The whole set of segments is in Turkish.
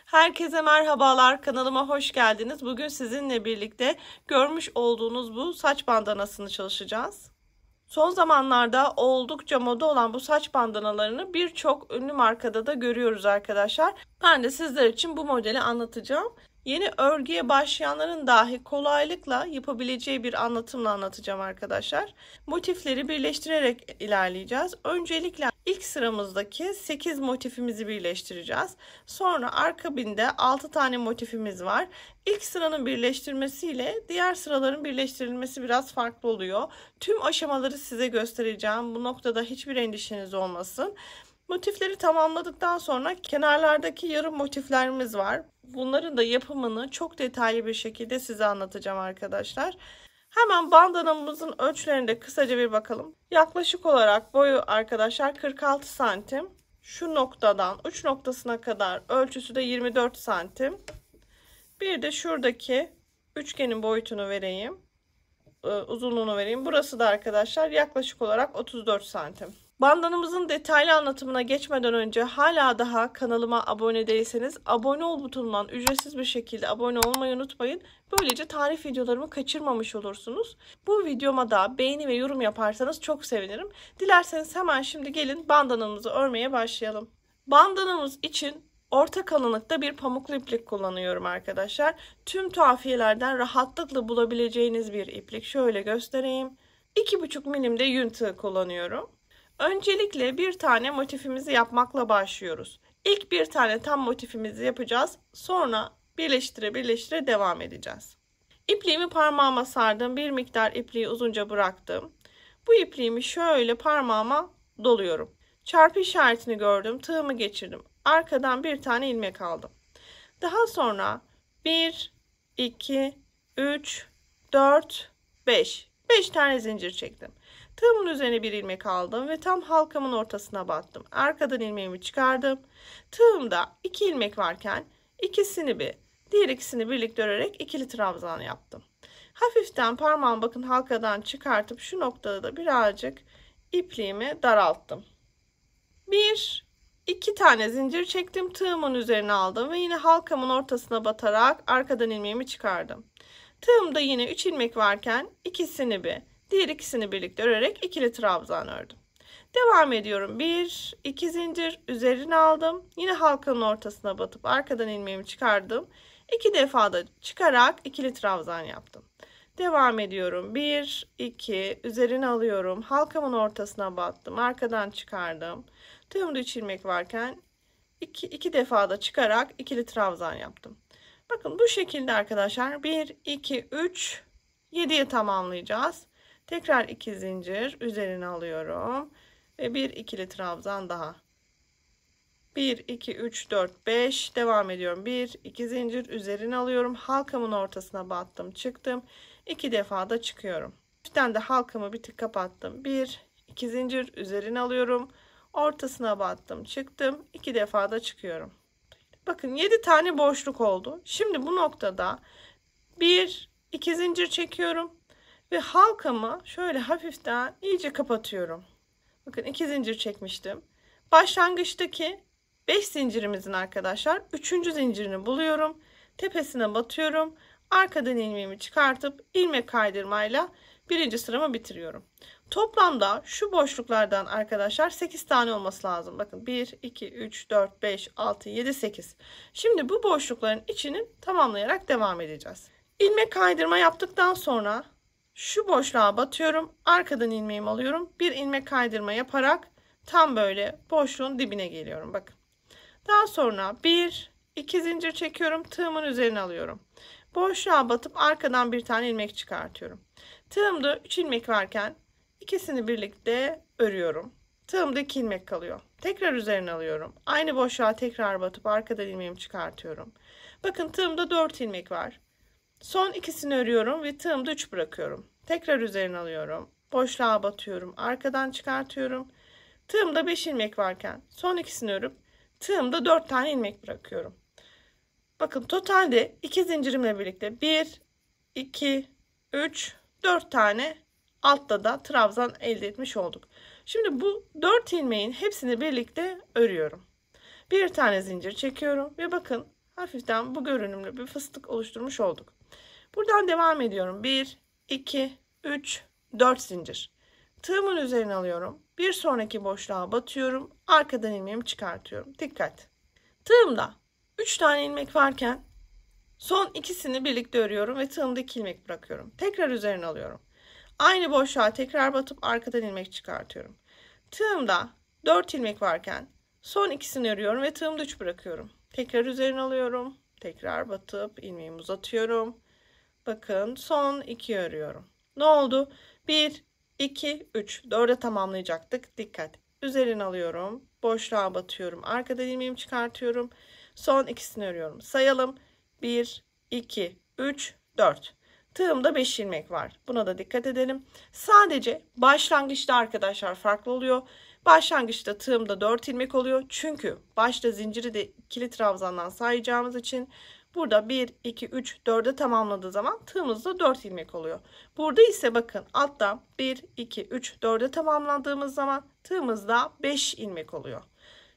Herkese merhabalar, kanalıma hoş geldiniz. Bugün sizinle birlikte görmüş olduğunuz bu saç bandanasını çalışacağız. Son zamanlarda oldukça moda olan bu saç bandanalarını birçok ünlü markada da görüyoruz arkadaşlar. Ben de sizler için bu modeli anlatacağım. Yeni örgüye başlayanların dahi kolaylıkla yapabileceği bir anlatımla anlatacağım arkadaşlar. Motifleri birleştirerek ilerleyeceğiz. Öncelikle ilk sıramızdaki 8 motifimizi birleştireceğiz. Sonra akabinde 6 tane motifimiz var. İlk sıranın birleştirmesiyle diğer sıraların birleştirilmesi biraz farklı oluyor. Tüm aşamaları size göstereceğim. Bu noktada hiçbir endişeniz olmasın. Motifleri tamamladıktan sonra kenarlardaki yarım motiflerimiz var. Bunların da yapımını çok detaylı bir şekilde size anlatacağım arkadaşlar. Hemen bandanamızın ölçülerine kısaca bir bakalım. Yaklaşık olarak boyu arkadaşlar 46 santim. Şu noktadan uç noktasına kadar ölçüsü de 24 santim. Bir de şuradaki üçgenin boyutunu vereyim. Uzunluğunu vereyim. Burası da arkadaşlar yaklaşık olarak 34 santim. Bandanamızın detaylı anlatımına geçmeden önce hala daha kanalıma abone değilseniz abone ol butonundan ücretsiz bir şekilde abone olmayı unutmayın. Böylece tarif videolarımı kaçırmamış olursunuz. Bu videoma da beğeni ve yorum yaparsanız çok sevinirim. Dilerseniz hemen şimdi gelin bandanamızı örmeye başlayalım. Bandanamız için orta kalınlıkta bir pamuklu iplik kullanıyorum arkadaşlar. Tüm tuhafiyelerden rahatlıkla bulabileceğiniz bir iplik. Şöyle göstereyim. 2,5 milimde yün tığı kullanıyorum. Öncelikle bir tane motifimizi yapmakla başlıyoruz. İlk bir tane tam motifimizi yapacağız. Sonra birleştire devam edeceğiz. İpliğimi parmağıma sardım. Bir miktar ipliği uzunca bıraktım. Bu ipliğimi şöyle parmağıma doluyorum. Çarpı işaretini gördüm. Tığımı geçirdim. Arkadan bir tane ilmek aldım. Daha sonra 1, 2, 3, 4, 5. 5 tane zincir çektim. Tığımın üzerine bir ilmek aldım ve tam halkamın ortasına battım. Arkadan ilmeğimi çıkardım. Tığımda 2 ilmek varken diğer ikisini birlikte örerek ikili trabzan yaptım. Hafiften parmağımı bakın halkadan çıkartıp şu noktada da birazcık ipliğimi daralttım. 2 tane zincir çektim. Tığımın üzerine aldım ve yine halkamın ortasına batarak arkadan ilmeğimi çıkardım. Tığımda yine 3 ilmek varken diğer ikisini birlikte örerek ikili trabzan ördüm. Devam ediyorum. 2 zincir üzerine aldım. Yine halkanın ortasına batıp arkadan ilmeğimi çıkardım. 2 defa da çıkarak ikili trabzan yaptım. Devam ediyorum. 1, 2 üzerine alıyorum. Halkamın ortasına battım. Arkadan çıkardım. Tığımda 3 ilmek varken 2 defa da çıkarak ikili trabzan yaptım. Bakın bu şekilde arkadaşlar 1, 2, 3, 7'ye tamamlayacağız. Tekrar 2 zincir üzerine alıyorum. Ve bir ikili trabzan daha. 1, 2, 3, 4, 5 devam ediyorum. 1, 2 zincir üzerine alıyorum. Halkamın ortasına battım. Çıktım. 2 defa da çıkıyorum. Üstten de halkamı bir tık kapattım. 1, 2 zincir üzerine alıyorum. Ortasına battım. Çıktım. 2 defa da çıkıyorum. Bakın 7 tane boşluk oldu. Şimdi bu noktada 1, 2 zincir çekiyorum. Ve halkamı şöyle hafiften iyice kapatıyorum. Bakın 2 zincir çekmiştim. Başlangıçtaki 5 zincirimizin arkadaşlar 3. zincirini buluyorum. Tepesine batıyorum. Arkadan ilmeğimi çıkartıp ilmek kaydırmayla birinci sıramı bitiriyorum. Toplamda şu boşluklardan arkadaşlar 8 tane olması lazım. Bakın 1, 2, 3, 4, 5, 6, 7, 8. Şimdi bu boşlukların içini tamamlayarak devam edeceğiz. İlmek kaydırma yaptıktan sonra şu boşluğa batıyorum. Arkadan ilmeğimi alıyorum. Bir ilmek kaydırma yaparak tam böyle boşluğun dibine geliyorum. Bakın. Daha sonra 1, 2 zincir çekiyorum. Tığımın üzerine alıyorum. Boşluğa batıp arkadan bir tane ilmek çıkartıyorum. Tığımda 3 ilmek varken ikisini birlikte örüyorum. Tığımda 2 ilmek kalıyor. Tekrar üzerine alıyorum. Aynı boşluğa tekrar batıp arkadan ilmeğimi çıkartıyorum. Bakın tığımda 4 ilmek var. Son ikisini örüyorum ve tığımda 3 bırakıyorum. Tekrar üzerine alıyorum. Boşluğa batıyorum. Arkadan çıkartıyorum. Tığımda 5 ilmek varken son ikisini örüp tığımda 4 tane ilmek bırakıyorum. Bakın totalde 2 zincirimle birlikte 1, 2, 3, 4 tane altta da trabzan elde etmiş olduk. Şimdi bu 4 ilmeğin hepsini birlikte örüyorum. Bir tane zincir çekiyorum ve bakın hafiften bu görünümlü bir fıstık oluşturmuş olduk. Buradan devam ediyorum. 1, 2, 3, 4 zincir. Tığımın üzerine alıyorum. Bir sonraki boşluğa batıyorum. Arkadan ilmeğimi çıkartıyorum. Dikkat. Tığımda 3 tane ilmek varken son ikisini birlikte örüyorum ve tığımda 2 ilmek bırakıyorum. Tekrar üzerine alıyorum. Aynı boşluğa tekrar batıp arkadan ilmek çıkartıyorum. Tığımda 4 ilmek varken son ikisini örüyorum ve tığımda 3 bırakıyorum. Tekrar üzerine alıyorum. Tekrar batıp ilmeğimi uzatıyorum. Bakın son 2 örüyorum. Ne oldu? 1, 2, 3. 4'e tamamlayacaktık. Dikkat. Üzerine alıyorum. Boşluğa batıyorum. Arkadan ilmeğimi çıkartıyorum. Son ikisini örüyorum. Sayalım. 1, 2, 3, 4. Tığımda 5 ilmek var. Buna da dikkat edelim. Sadece başlangıçta arkadaşlar farklı oluyor. Başlangıçta tığımda 4 ilmek oluyor. Çünkü başta zinciri de ikili trabzandan sayacağımız için burada 1, 2, 3, 4'e tamamladığı zaman tığımızda 4 ilmek oluyor. Burada ise bakın altta 1, 2, 3, 4'e tamamladığımız zaman tığımızda 5 ilmek oluyor.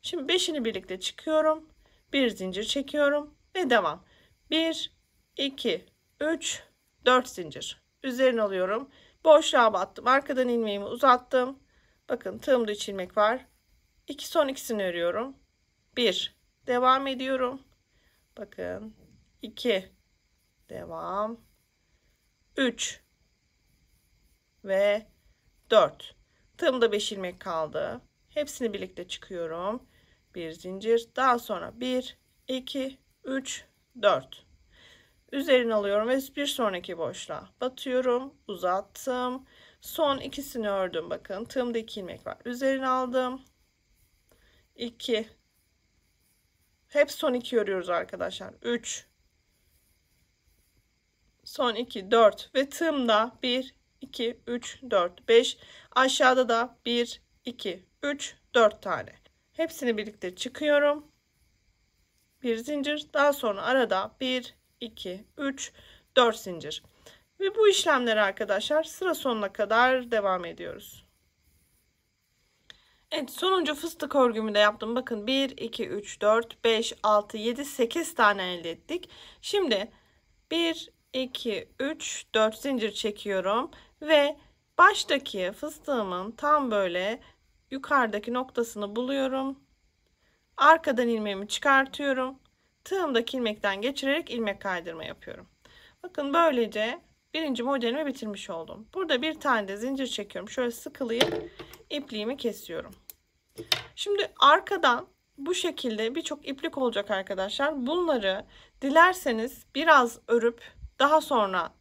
Şimdi 5'ini birlikte çıkıyorum. Bir zincir çekiyorum ve devam. 1, 2, 3, 4 zincir. Üzerine alıyorum. Boşluğa battım. Arkadan ilmeğimi uzattım. Bakın tığımda 3 ilmek var. Son ikisini örüyorum. 1. Devam ediyorum. Bakın. 2. Devam. 3. Ve 4. Tığımda 5 ilmek kaldı. Hepsini birlikte çıkıyorum. Bir zincir. Daha sonra 1, 2, 3, 4. Üzerine alıyorum ve bir sonraki boşluğa batıyorum. Uzattım. Son ikisini ördüm. Bakın tığımda 2 ilmek var. Üzerine aldım. 2. Hep son 2 örüyoruz arkadaşlar. 3. Son 2, 4 ve tığımda 1, 2, 3, 4, 5. Aşağıda da 1, 2, 3, 4 tane. Hepsini birlikte çıkıyorum. Bir zincir. Daha sonra arada 1, 2, 3, 4 zincir. Ve bu işlemleri arkadaşlar sıra sonuna kadar devam ediyoruz. Evet, sonuncu fıstık örgümü de yaptım. Bakın 1, 2, 3, 4, 5, 6, 7, 8 tane elde ettik. Şimdi 1, 2, 3, 4 zincir çekiyorum. Ve baştaki fıstığımın tam böyle yukarıdaki noktasını buluyorum. Arkadan ilmeğimi çıkartıyorum. Tığımdaki ilmekten geçirerek ilmek kaydırma yapıyorum. Bakın böylece birinci modelimi bitirmiş oldum. Burada bir tane de zincir çekiyorum. Şöyle sıkılayıp ipliğimi kesiyorum. Şimdi arkadan bu şekilde birçok iplik olacak arkadaşlar. Bunları dilerseniz biraz örüp daha sonra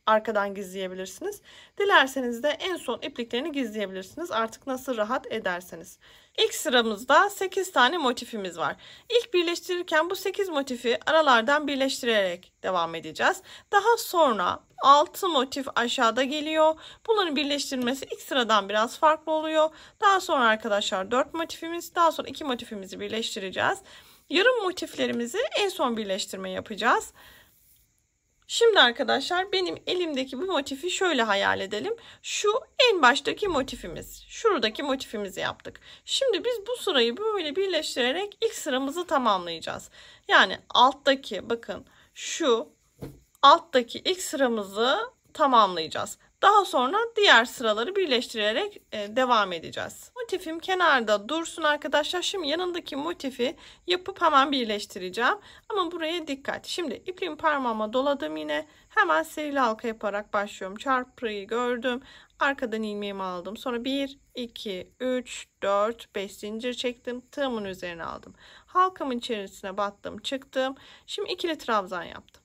arkadan gizleyebilirsiniz. Dilerseniz de en son ipliklerini gizleyebilirsiniz. Artık nasıl rahat ederseniz. İlk sıramızda 8 tane motifimiz var. İlk birleştirirken bu 8 motifi aralardan birleştirerek devam edeceğiz. Daha sonra 6 motif aşağıda geliyor. Bunların birleştirilmesi ilk sıradan biraz farklı oluyor. Daha sonra arkadaşlar 4 motifimiz, daha sonra 2 motifimizi birleştireceğiz. Yarım motiflerimizi en son birleştirme yapacağız. Şimdi arkadaşlar benim elimdeki bu motifi şöyle hayal edelim. Şu en baştaki motifimiz. Şuradaki motifimizi yaptık. Şimdi biz bu sırayı böyle birleştirerek ilk sıramızı tamamlayacağız. Yani alttaki bakın şu alttaki ilk sıramızı tamamlayacağız. Daha sonra diğer sıraları birleştirerek devam edeceğiz. Motifim kenarda dursun arkadaşlar. Şimdi yanındaki motifi yapıp hemen birleştireceğim. Ama buraya dikkat. Şimdi ipliğimi parmağıma doladım yine. Hemen serili halka yaparak başlıyorum. Çarpıyı gördüm. Arkadan ilmeğimi aldım. Sonra 1, 2, 3, 4, 5 zincir çektim. Tığımın üzerine aldım. Halkamın içerisine battım, çıktım. Şimdi ikili trabzan yaptım.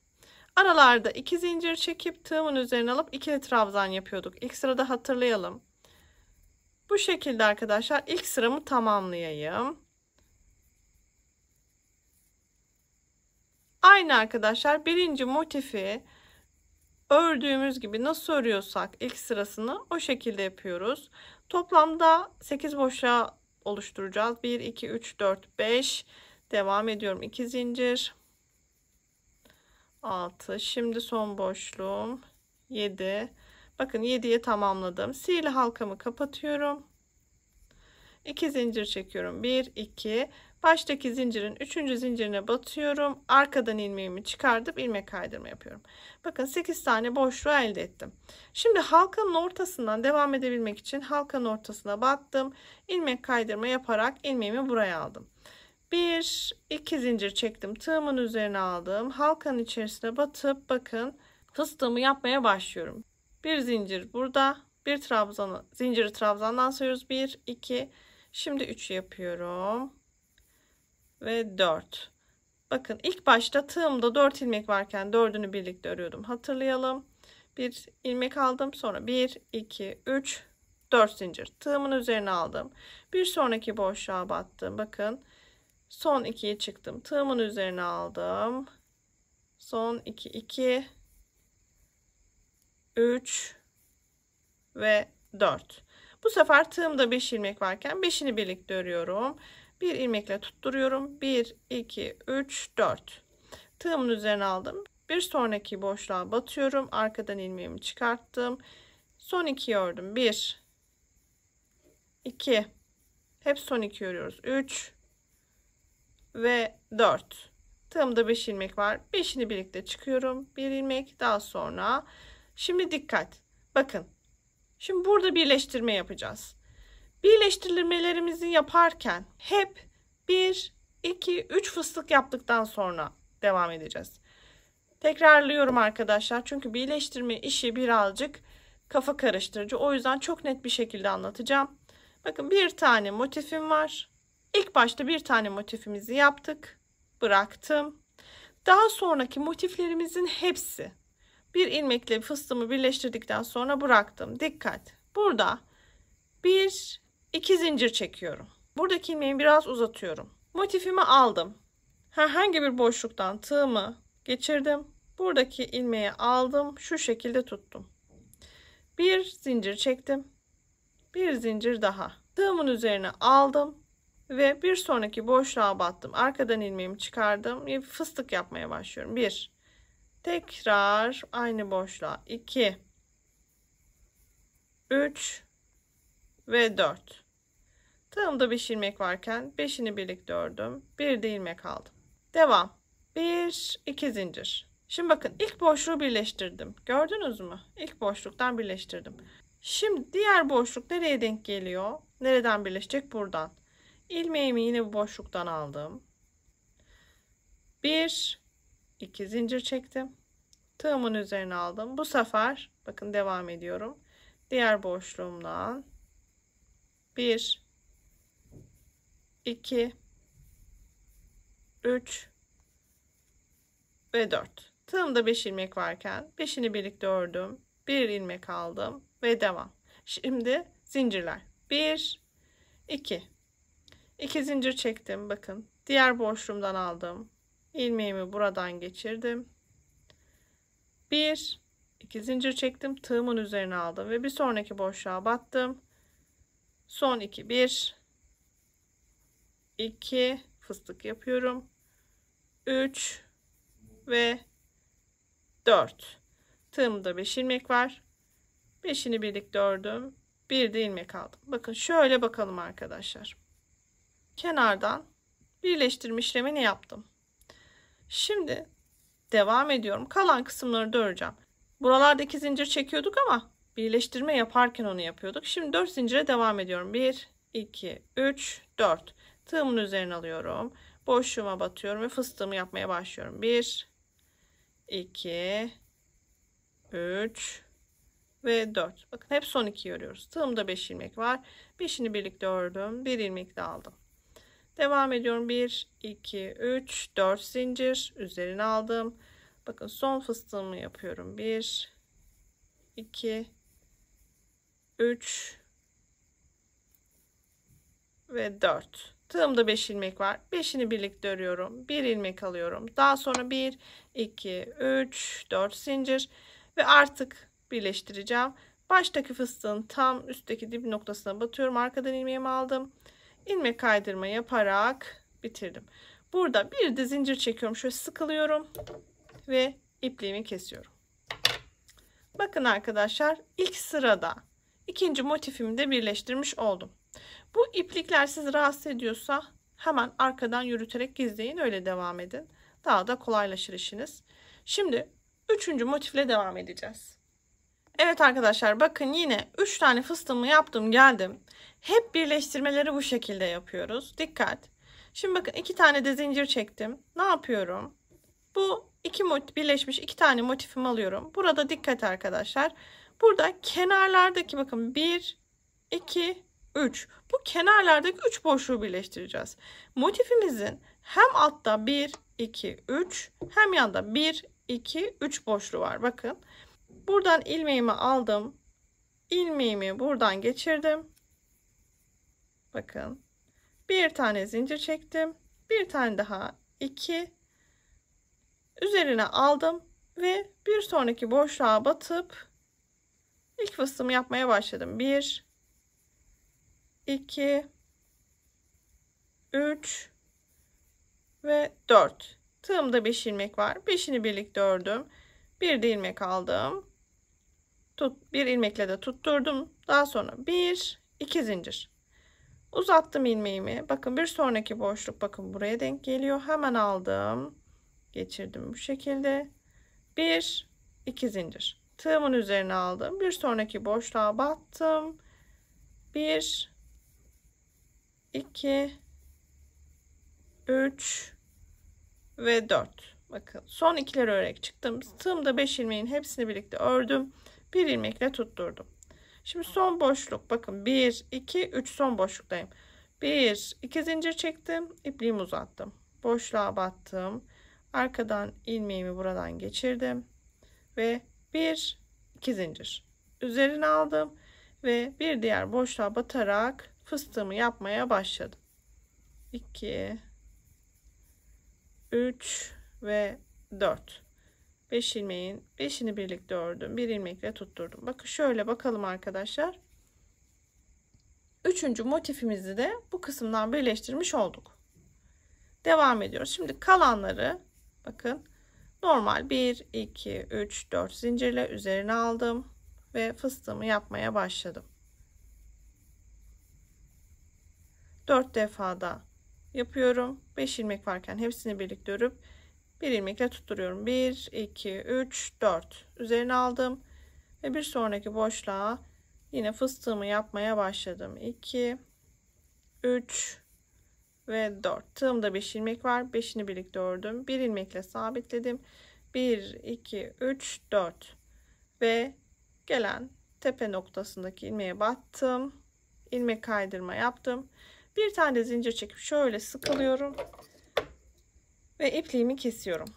Aralarda 2 zincir çekip tığımın üzerine alıp ikili trabzan yapıyorduk. İlk sırada hatırlayalım. Bu şekilde arkadaşlar ilk sıramı tamamlayayım. Aynı arkadaşlar birinci motifi ördüğümüz gibi nasıl örüyorsak ilk sırasını o şekilde yapıyoruz. Toplamda 8 boşluğa oluşturacağız. 1, 2, 3, 4, 5. Devam ediyorum. 2 zincir. 6. Şimdi son boşluğum 7. Bakın 7'ye tamamladım. Sihirli halkamı kapatıyorum. 2 zincir çekiyorum. 1, 2. Baştaki zincirin 3. zincirine batıyorum. Arkadan ilmeğimi çıkartıp ilmek kaydırma yapıyorum. Bakın 8 tane boşluğu elde ettim. Şimdi halkanın ortasından devam edebilmek için halkanın ortasına battım. İlmek kaydırma yaparak ilmeğimi buraya aldım. 1 2 zincir çektim. Tığımın üzerine aldım. Halkanın içerisine batıp bakın fıstığımı yapmaya başlıyorum. Bir zincir burada. Bir zinciri trabzandan sayıyoruz. 1 2. Şimdi 3 yapıyorum. Ve 4. Bakın ilk başta tığımda 4 ilmek varken 4'ünü birlikte örüyordum. Hatırlayalım. Bir ilmek aldım. Sonra 1 2 3 4 zincir. Tığımın üzerine aldım. Bir sonraki boşluğa battım. Bakın. Son 2'ye çıktım. Tığımın üzerine aldım. Son 2 2 3 ve 4. Bu sefer tığımda 5 ilmek varken 5'ini birlikte örüyorum. Bir ilmekle tutturuyorum. 1 2 3 4. Tığımın üzerine aldım. Bir sonraki boşluğa batıyorum. Arkadan ilmeğimi çıkarttım. Son 2 ördüm. 1 2. Hep son 2 örüyoruz. 3 ve 4. Tığımda 5 ilmek var. 5'ini birlikte çıkıyorum. Bir ilmek daha sonra. Şimdi dikkat. Bakın. Şimdi burada birleştirme yapacağız. Birleştirmelerimizi yaparken hep 1 2 3 fıstık yaptıktan sonra devam edeceğiz. Tekrarlıyorum arkadaşlar. Çünkü birleştirme işi birazcık kafa karıştırıcı. O yüzden çok net bir şekilde anlatacağım. Bakın bir tane motifim var. İlk başta bir tane motifimizi yaptık. Bıraktım. Daha sonraki motiflerimizin hepsi bir ilmekle fıstığımı birleştirdikten sonra bıraktım. Dikkat. Burada 1 2 zincir çekiyorum. Buradaki ilmeği biraz uzatıyorum. Motifimi aldım. Herhangi bir boşluktan tığımı geçirdim. Buradaki ilmeği aldım. Şu şekilde tuttum. Bir zincir çektim. Bir zincir daha. Tığımın üzerine aldım. Ve bir sonraki boşluğa battım. Arkadan ilmeğimi çıkardım. Ve fıstık yapmaya başlıyorum. 1. Tekrar aynı boşluğa. 2. 3. Ve 4. Tığımda 5 ilmek varken 5'ini birlikte ördüm. Bir de ilmek aldım. Devam. 1 2 zincir. Şimdi bakın ilk boşluğu birleştirdim. Gördünüz mü? İlk boşluktan birleştirdim. Şimdi diğer boşluk nereye denk geliyor? Nereden birleşecek? Buradan. İlmeğimi yine bu boşluktan aldım. 1 2 zincir çektim. Tığımın üzerine aldım. Bu sefer bakın devam ediyorum. Diğer boşluğumdan 1 2 3 ve 4. Tığımda 5 ilmek varken 5'ini birlikte ördüm. Bir ilmek aldım ve devam. Şimdi zincirler. 1 2 2 zincir çektim. Bakın diğer boşluğumdan aldım. İlmeğimi buradan geçirdim. 1 2 zincir çektim. Tığımın üzerine aldım ve bir sonraki boşluğa battım. Son 2 1 2 fıstık yapıyorum. 3 ve 4. Tığımda 5 ilmek var. 5'ini birlikte ördüm. Bir de ilmek aldım. Bakın şöyle bakalım arkadaşlar. Kenardan birleştirme işlemini yaptım. Şimdi devam ediyorum. Kalan kısımları da öreceğim. Buralarda 2 zincir çekiyorduk ama birleştirme yaparken onu yapıyorduk. Şimdi 4 zincire devam ediyorum. 1 2 3 4. Tığımın üzerine alıyorum. Boşluğuma batıyorum ve fıstığımı yapmaya başlıyorum. 1 2 3 ve 4. Bakın hep son 2'yi örüyoruz. Tığımda 5 ilmek var. 5'ini birlikte ördüm. Bir ilmek de aldım. Devam ediyorum. 1 2 3 4 zincir üzerine aldım. Bakın son fıstığımı yapıyorum. 1 2 3 ve 4. Tığımda 5 ilmek var. 5'ini birlikte örüyorum. Bir ilmek alıyorum. Daha sonra 1 2 3 4 zincir ve artık birleştireceğim. Baştaki fıstığın tam üstteki dip noktasına batıyorum. Arkadan ilmeğimi aldım. İlmek kaydırma yaparak bitirdim. Burada bir de zincir çekiyorum. Şöyle sıkılıyorum ve ipliğimi kesiyorum. Bakın arkadaşlar ilk sırada ikinci motifimi de birleştirmiş oldum. Bu iplikler sizi rahatsız ediyorsa Hemen arkadan yürüterek gizleyin, öyle devam edin. Daha da kolaylaşır işiniz. Şimdi 3. motifle devam edeceğiz. Evet arkadaşlar, bakın yine 3 tane fıstığımı yaptım geldim. Hep birleştirmeleri bu şekilde yapıyoruz. Dikkat. Şimdi bakın 2 tane de zincir çektim. Ne yapıyorum? Bu birleşmiş 2 tane motifimi alıyorum. Burada dikkat arkadaşlar. Burada kenarlardaki bakın 1, 2, 3. Bu kenarlardaki 3 boşluğu birleştireceğiz. Motifimizin hem altta 1, 2, 3 hem yanda 1, 2, 3 boşluğu var. Bakın. Buradan ilmeğimi aldım. İlmeğimi buradan geçirdim. Bakın. Bir tane zincir çektim. Bir tane daha 2. Üzerine aldım ve bir sonraki boşluğa batıp ilk fıstığımı yapmaya başladım. 1, 2, 3 ve 4. Tığımda 5 ilmek var. 5'ini birlikte ördüm. Bir de ilmek aldım. Bir ilmekle de tutturdum. Daha sonra 1, 2 zincir. Uzattım ilmeğimi. Bakın bir sonraki boşluk bakın buraya denk geliyor. Hemen aldım. Geçirdim bu şekilde. 1, 2 zincir. Tığımın üzerine aldım. Bir sonraki boşluğa battım. 1, 2, 3 ve 4. Bakın son ikileri örerek çıktım. Tığımda 5 ilmeğin hepsini birlikte ördüm. Bir ilmekle tutturdum. Şimdi son boşluk bakın 1, 2, 3 son boşluktayım. 1, 2 zincir çektim. İpliğimi uzattım. Boşluğa battım. Arkadan ilmeğimi buradan geçirdim. Ve 1, 2 zincir. Üzerine aldım. Ve bir diğer boşluğa batarak fıstığımı yapmaya başladım. 2, 3 ve 4. 5 ilmeğin 5'ini birlikte ördüm. Bir ilmekle tutturdum. Bakın şöyle bakalım arkadaşlar. 3. motifimizi de bu kısımdan birleştirmiş olduk. Devam ediyoruz. Şimdi kalanları bakın normal 1, 2, 3, 4 zincirle üzerine aldım ve fıstığımı yapmaya başladım. 4 defada yapıyorum. 5 ilmek varken hepsini birlikte örüp bir ilmekle tutturuyorum. 1, 2, 3, 4 üzerine aldım ve bir sonraki boşluğa yine fıstığımı yapmaya başladım. 2, 3 ve 4. Tığımda 5 ilmek var. 5'ini birlikte ördüm. Bir ilmekle sabitledim. 1, 2, 3, 4 ve gelen tepe noktasındaki ilmeğe battım. İlmek kaydırma yaptım. Bir tane zincir çekip şöyle sıkılıyorum ve ipliğimi kesiyorum.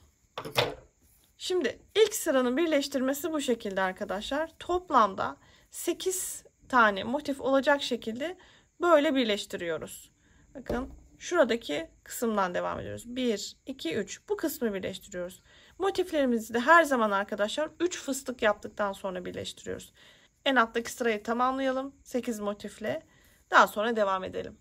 Şimdi ilk sıranın birleştirmesi bu şekilde arkadaşlar. Toplamda 8 tane motif olacak şekilde böyle birleştiriyoruz. Bakın şuradaki kısımdan devam ediyoruz. 1, 2, 3 bu kısmı birleştiriyoruz. Motiflerimizi de her zaman arkadaşlar 3 fıstık yaptıktan sonra birleştiriyoruz. En alttaki sırayı tamamlayalım 8 motifle. Daha sonra devam edelim.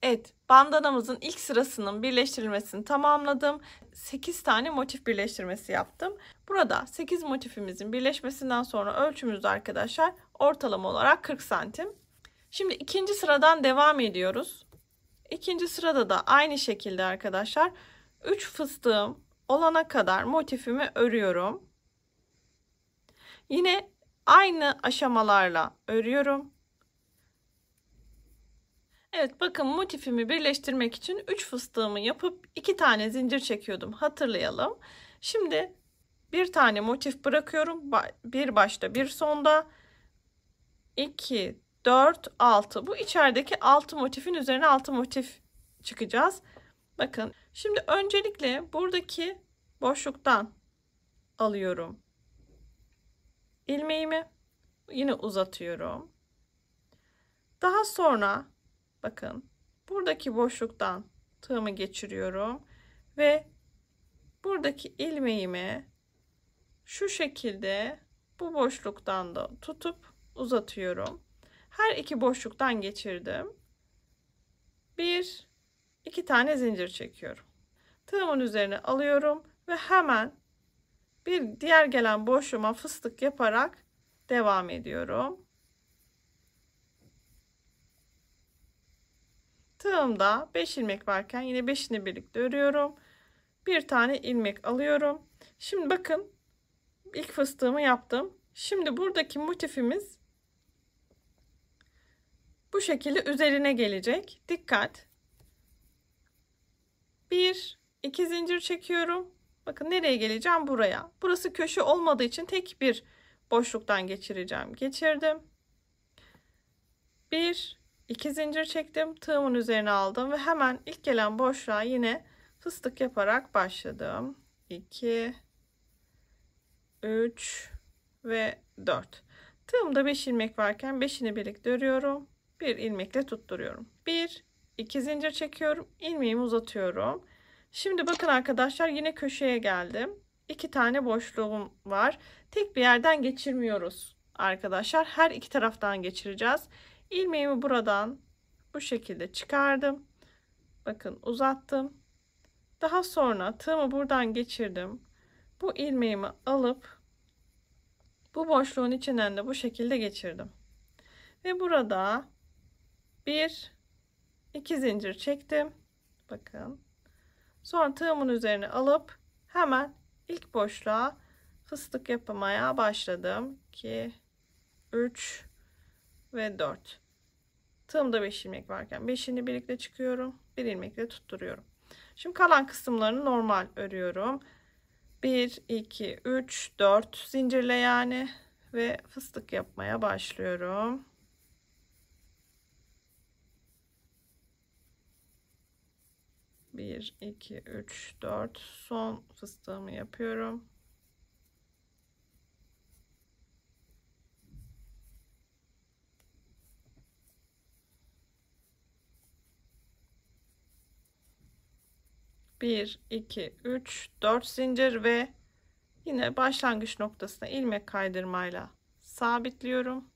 Evet, bandanamızın ilk sırasının birleştirilmesini tamamladım. 8 tane motif birleştirmesi yaptım. Burada 8 motifimizin birleşmesinden sonra ölçümüz arkadaşlar ortalama olarak 40 santim. Şimdi ikinci sıradan devam ediyoruz. İkinci sırada da aynı şekilde arkadaşlar 3 fıstığım olana kadar motifimi örüyorum. Yine aynı aşamalarla örüyorum. Evet, bakın motifimi birleştirmek için 3 fıstığımı yapıp 2 tane zincir çekiyordum, hatırlayalım. Şimdi bir tane motif bırakıyorum. Bir başta bir sonda 2, 4, 6. Bu içerideki 6 motifin üzerine 6 motif çıkacağız. Bakın şimdi öncelikle buradaki boşluktan alıyorum ilmeğimi, yine uzatıyorum. Daha sonra bakın buradaki boşluktan tığımı geçiriyorum ve buradaki ilmeğimi şu şekilde bu boşluktan da tutup uzatıyorum. Her iki boşluktan geçirdim. 1, 2 tane zincir çekiyorum. Tığımın üzerine alıyorum ve hemen bir diğer gelen boşluğuma fıstık yaparak devam ediyorum. Tığımda 5 ilmek varken yine 5'ini birlikte örüyorum. Bir tane ilmek alıyorum. Şimdi bakın ilk fıstığımı yaptım. Şimdi buradaki motifimiz bu şekilde üzerine gelecek. Dikkat. 1 2 zincir çekiyorum. Bakın nereye geleceğim? Buraya. Burası köşe olmadığı için tek bir boşluktan geçireceğim. Geçirdim. 1 2 zincir çektim. Tığımın üzerine aldım ve hemen ilk gelen boşluğa yine fıstık yaparak başladım. 2 3 ve 4. Tığımda 5 ilmek varken 5'ini birlikte örüyorum. Bir ilmekle tutturuyorum. 1 2 zincir çekiyorum. İlmeğimi uzatıyorum. Şimdi bakın arkadaşlar yine köşeye geldim. 2 tane boşluğum var. Tek bir yerden geçirmiyoruz arkadaşlar. Her iki taraftan geçireceğiz. İlmeğimi buradan bu şekilde çıkardım. Bakın uzattım. Daha sonra tığımı buradan geçirdim. Bu ilmeğimi alıp bu boşluğun içinden de bu şekilde geçirdim. Ve burada 1 2 zincir çektim. Bakın. Sonra tığımın üzerine alıp hemen ilk boşluğa fıstık yapmaya başladım. 2 3 ve 4. Tığımda 5 ilmek varken 5'ini birlikte çıkıyorum. Bir ilmekle tutturuyorum. Şimdi kalan kısımlarını normal örüyorum. 1 2 3 4 zincirle yani ve fıstık yapmaya başlıyorum. Bir, iki, üç, dört. Son fıstığımı yapıyorum. Bir, iki, üç, dört zincir ve yine başlangıç noktasına ilmek kaydırmayla sabitliyorum.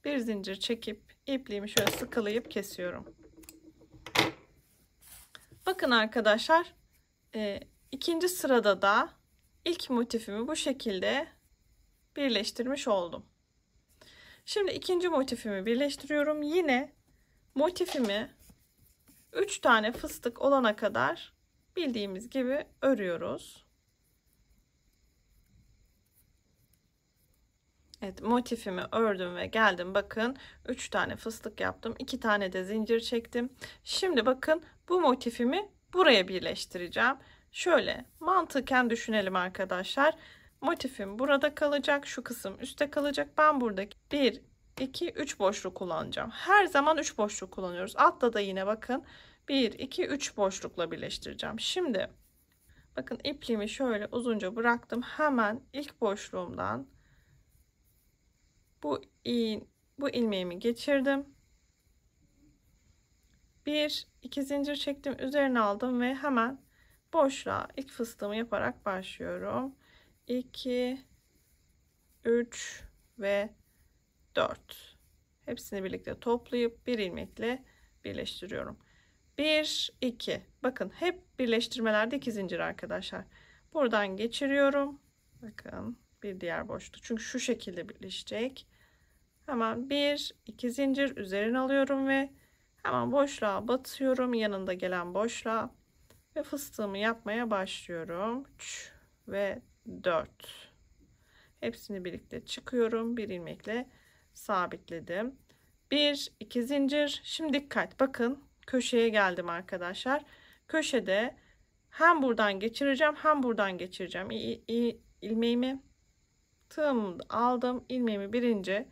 Bir zincir çekip ipliğimi şöyle sıkılayıp kesiyorum. Bakın arkadaşlar, ikinci sırada da ilk motifimi bu şekilde birleştirmiş oldum. Şimdi ikinci motifimi birleştiriyorum. Yine motifimi 3 tane fıstık olana kadar bildiğimiz gibi örüyoruz. Evet, motifimi ördüm ve geldim. Bakın 3 tane fıstık yaptım. 2 tane de zincir çektim. Şimdi bakın bu motifimi buraya birleştireceğim. Şöyle mantıken düşünelim arkadaşlar. Motifim burada kalacak. Şu kısım üstte kalacak. Ben buradaki 1, 2, 3 boşluk kullanacağım. Her zaman 3 boşluk kullanıyoruz. Altta da yine bakın 1, 2, 3 boşlukla birleştireceğim. Şimdi bakın ipliğimi şöyle uzunca bıraktım. Hemen ilk boşluğumdan bu ilmeğimi geçirdim. 1 2 zincir çektim, üzerine aldım ve hemen boşluğa ilk fıstığımı yaparak başlıyorum. 2 3 ve 4. Hepsini birlikte toplayıp bir ilmekle birleştiriyorum. 1 2. Bakın hep birleştirmelerde 2 zincir arkadaşlar. Buradan geçiriyorum. Bakın bir diğer boşluk. Çünkü şu şekilde birleşecek. Hemen 1 2 zincir üzerine alıyorum ve hemen boşluğa batıyorum, yanında gelen boşluğa ve fıstığımı yapmaya başlıyorum. 3 ve 4. Hepsini birlikte çıkıyorum, bir ilmekle sabitledim. 1 2 zincir. Şimdi dikkat, bakın köşeye geldim arkadaşlar. Köşede hem buradan geçireceğim hem buradan geçireceğim. İlmeğimi tığımı aldım, ilmeğimi birinci